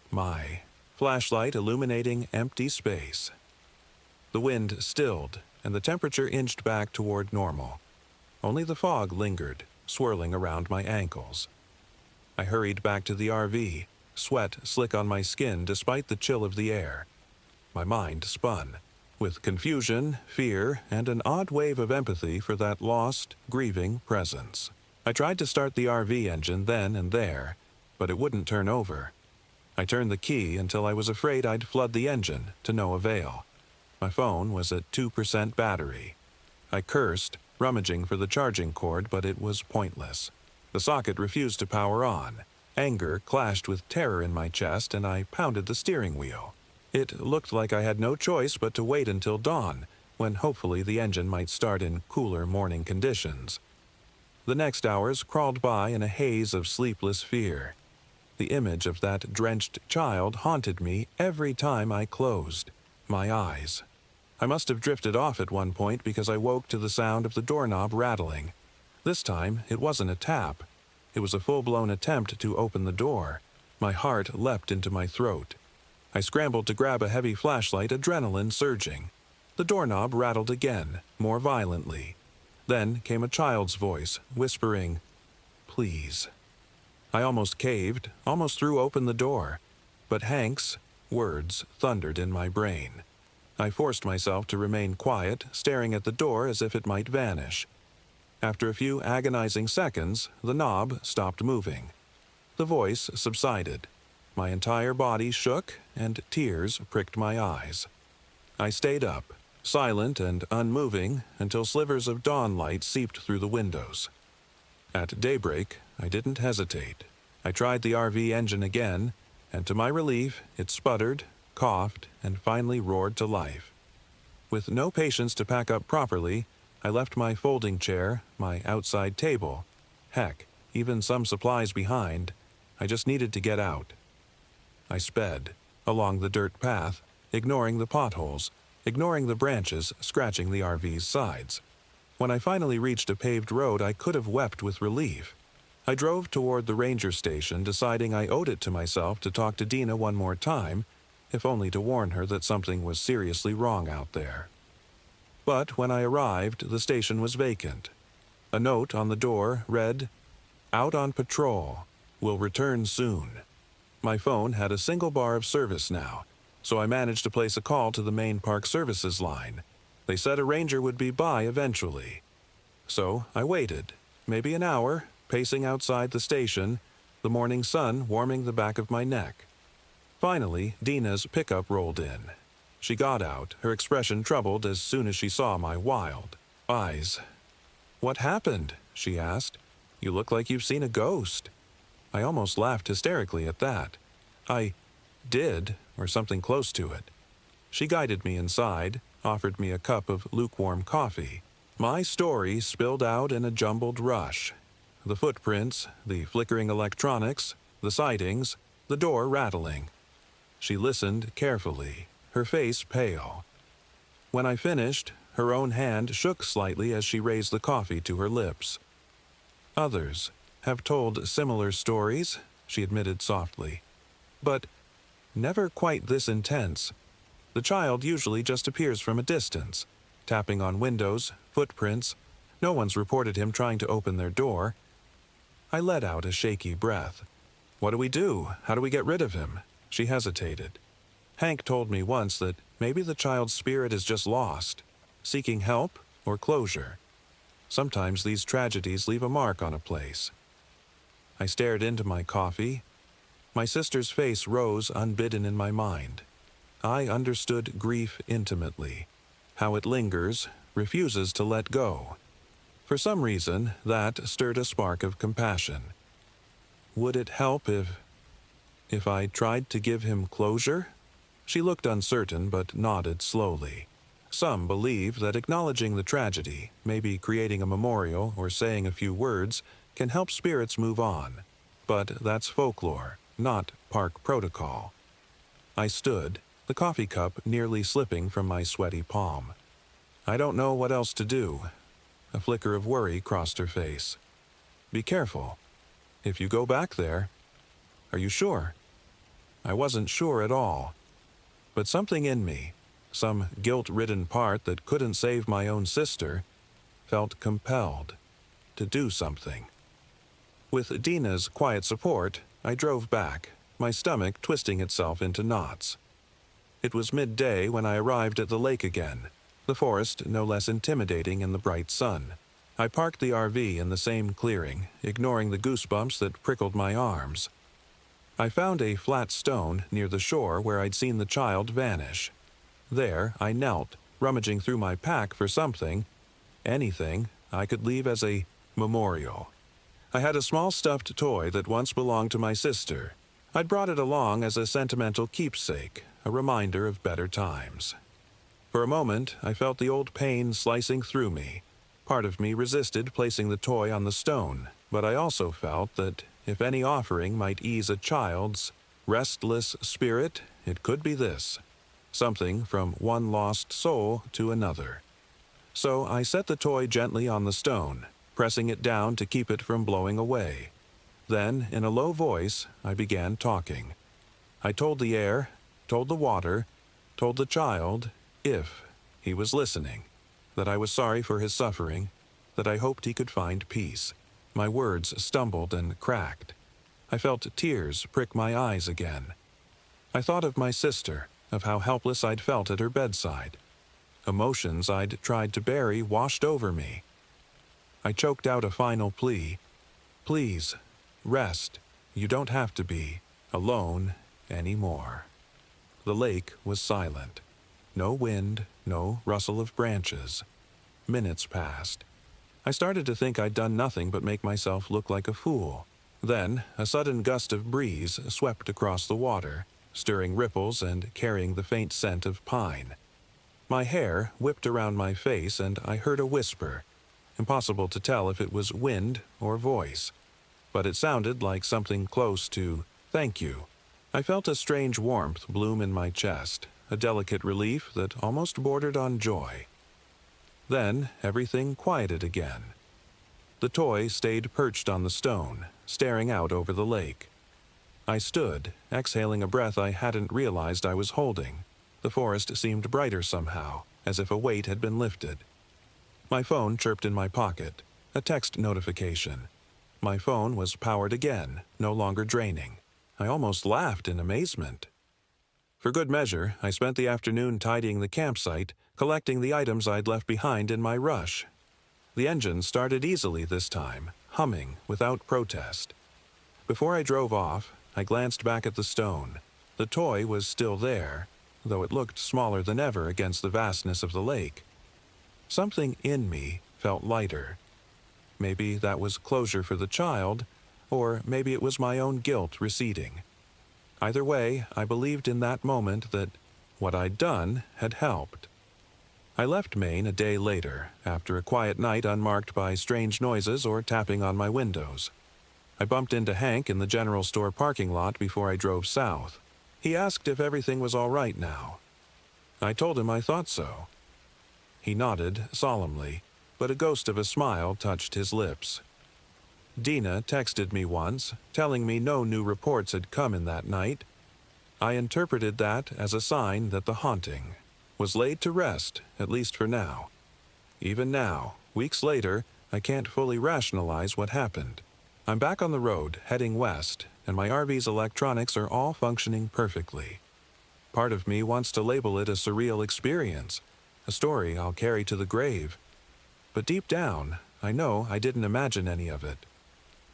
My flashlight illuminating empty space. The wind stilled, and the temperature inched back toward normal. Only the fog lingered, swirling around my ankles. I hurried back to the RV, sweat slick on my skin despite the chill of the air. My mind spun, with confusion, fear, and an odd wave of empathy for that lost, grieving presence. I tried to start the RV engine then and there, but it wouldn't turn over. I turned the key until I was afraid I'd flood the engine, to no avail. My phone was at 2% battery. I cursed, rummaging for the charging cord, but it was pointless. The socket refused to power on. Anger clashed with terror in my chest, and I pounded the steering wheel. It looked like I had no choice but to wait until dawn, when hopefully the engine might start in cooler morning conditions. The next hours crawled by in a haze of sleepless fear. The image of that drenched child haunted me every time I closed my eyes. I must have drifted off at one point because I woke to the sound of the doorknob rattling. This time, it wasn't a tap. It was a full-blown attempt to open the door. My heart leapt into my throat. I scrambled to grab a heavy flashlight, adrenaline surging. The doorknob rattled again, more violently. Then came a child's voice, whispering, "Please." I almost caved, almost threw open the door. But Hank's words thundered in my brain. I forced myself to remain quiet, staring at the door as if it might vanish. After a few agonizing seconds, the knob stopped moving. The voice subsided. My entire body shook, and tears pricked my eyes. I stayed up, silent and unmoving, until slivers of dawn light seeped through the windows. At daybreak, I didn't hesitate. I tried the RV engine again, and to my relief, it sputtered, coughed, and finally roared to life. With no patience to pack up properly, I left my folding chair, my outside table, heck, even some supplies behind. I just needed to get out. I sped, along the dirt path, ignoring the potholes, ignoring the branches scratching the RV's sides. When I finally reached a paved road, I could have wept with relief. I drove toward the ranger station, deciding I owed it to myself to talk to Dina one more time, if only to warn her that something was seriously wrong out there. But when I arrived, the station was vacant. A note on the door read, "Out on patrol. Will return soon." My phone had a single bar of service now, so I managed to place a call to the main park services line. They said a ranger would be by eventually. So I waited, maybe an hour, pacing outside the station, the morning sun warming the back of my neck. Finally, Dina's pickup rolled in. She got out, her expression troubled as soon as she saw my wild eyes. "What happened?" she asked. "You look like you've seen a ghost." I almost laughed hysterically at that. "I did, or something close to it." She guided me inside, offered me a cup of lukewarm coffee. My story spilled out in a jumbled rush. The footprints, the flickering electronics, the sightings, the door rattling. She listened carefully, her face pale. When I finished, her own hand shook slightly as she raised the coffee to her lips. "Others have told similar stories," she admitted softly. "But never quite this intense. The child usually just appears from a distance, tapping on windows, footprints. No one's reported him trying to open their door." I let out a shaky breath. "What do we do? How do we get rid of him?" She hesitated. "Hank told me once that maybe the child's spirit is just lost, seeking help or closure. Sometimes these tragedies leave a mark on a place." I stared into my coffee. My sister's face rose unbidden in my mind. I understood grief intimately, how it lingers, refuses to let go. For some reason, that stirred a spark of compassion. Would it help if I tried to give him closure? She looked uncertain but nodded slowly. Some believe that acknowledging the tragedy, maybe creating a memorial or saying a few words, can help spirits move on. But that's folklore, not park protocol. I stood, the coffee cup nearly slipping from my sweaty palm. "I don't know what else to do." A flicker of worry crossed her face. "Be careful. If you go back there..." "Are you sure?" I wasn't sure at all. But something in me, some guilt-ridden part that couldn't save my own sister, felt compelled to do something. With Dina's quiet support, I drove back, my stomach twisting itself into knots. It was midday when I arrived at the lake again, the forest no less intimidating in the bright sun. I parked the RV in the same clearing, ignoring the goosebumps that prickled my arms. I found a flat stone near the shore where I'd seen the child vanish. There, I knelt, rummaging through my pack for something, anything, I could leave as a memorial. I had a small stuffed toy that once belonged to my sister. I'd brought it along as a sentimental keepsake, a reminder of better times. For a moment, I felt the old pain slicing through me. Part of me resisted placing the toy on the stone, but I also felt that if any offering might ease a child's restless spirit, it could be this. Something from one lost soul to another. So I set the toy gently on the stone, pressing it down to keep it from blowing away. Then, in a low voice, I began talking. I told the air, told the water, told the child, if he was listening, that I was sorry for his suffering, that I hoped he could find peace. My words stumbled and cracked. I felt tears prick my eyes again. I thought of my sister, of how helpless I'd felt at her bedside. Emotions I'd tried to bury washed over me. I choked out a final plea. "Please, rest. You don't have to be alone anymore." The lake was silent. No wind, no rustle of branches. Minutes passed. I started to think I'd done nothing but make myself look like a fool. Then, a sudden gust of breeze swept across the water, stirring ripples and carrying the faint scent of pine. My hair whipped around my face and I heard a whisper. Impossible to tell if it was wind or voice, but it sounded like something close to "thank you." I felt a strange warmth bloom in my chest, a delicate relief that almost bordered on joy. Then everything quieted again. The toy stayed perched on the stone, staring out over the lake. I stood, exhaling a breath I hadn't realized I was holding. The forest seemed brighter somehow, as if a weight had been lifted. My phone chirped in my pocket, a text notification. My phone was powered again, no longer draining. I almost laughed in amazement. For good measure, I spent the afternoon tidying the campsite, collecting the items I'd left behind in my rush. The engine started easily this time, humming without protest. Before I drove off, I glanced back at the stone. The toy was still there. though it looked smaller than ever against the vastness of the lake. Something in me felt lighter. Maybe that was closure for the child, or maybe it was my own guilt receding. Either way, I believed in that moment that what I'd done had helped. I left Maine a day later, after a quiet night unmarked by strange noises or tapping on my windows. I bumped into Hank in the general store parking lot before I drove south. He asked if everything was all right now. I told him I thought so. He nodded solemnly, but a ghost of a smile touched his lips. Dina texted me once, telling me no new reports had come in that night. I interpreted that as a sign that the haunting was laid to rest, at least for now. Even now, weeks later, I can't fully rationalize what happened. I'm back on the road, heading west, and my RV's electronics are all functioning perfectly. Part of me wants to label it a surreal experience, a story I'll carry to the grave. But deep down, I know I didn't imagine any of it.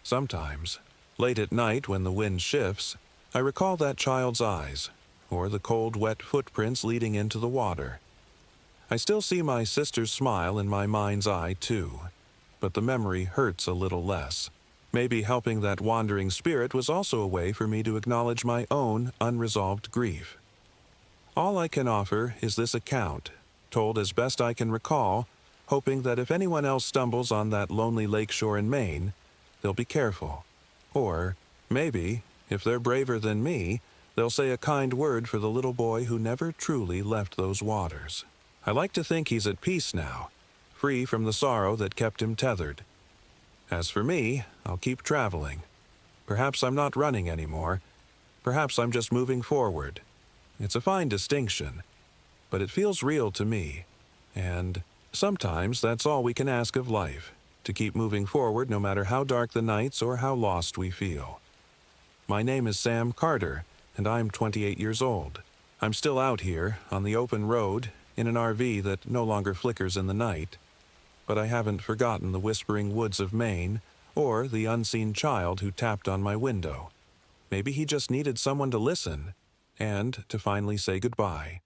Sometimes, late at night when the wind shifts, I recall that child's eyes, or the cold, wet footprints leading into the water. I still see my sister's smile in my mind's eye, too, but the memory hurts a little less. Maybe helping that wandering spirit was also a way for me to acknowledge my own unresolved grief. All I can offer is this account, told as best I can recall, hoping that if anyone else stumbles on that lonely lakeshore in Maine, they'll be careful. Or, maybe, if they're braver than me, they'll say a kind word for the little boy who never truly left those waters. I like to think he's at peace now, free from the sorrow that kept him tethered. As for me, I'll keep traveling. Perhaps I'm not running anymore. Perhaps I'm just moving forward. It's a fine distinction, but it feels real to me. And sometimes that's all we can ask of life, to keep moving forward no matter how dark the nights or how lost we feel. My name is Sam Carter, and I'm 28 years old. I'm still out here, on the open road, in an RV that no longer flickers in the night. But I haven't forgotten the whispering woods of Maine, or the unseen child who tapped on my window. Maybe he just needed someone to listen, and to finally say goodbye.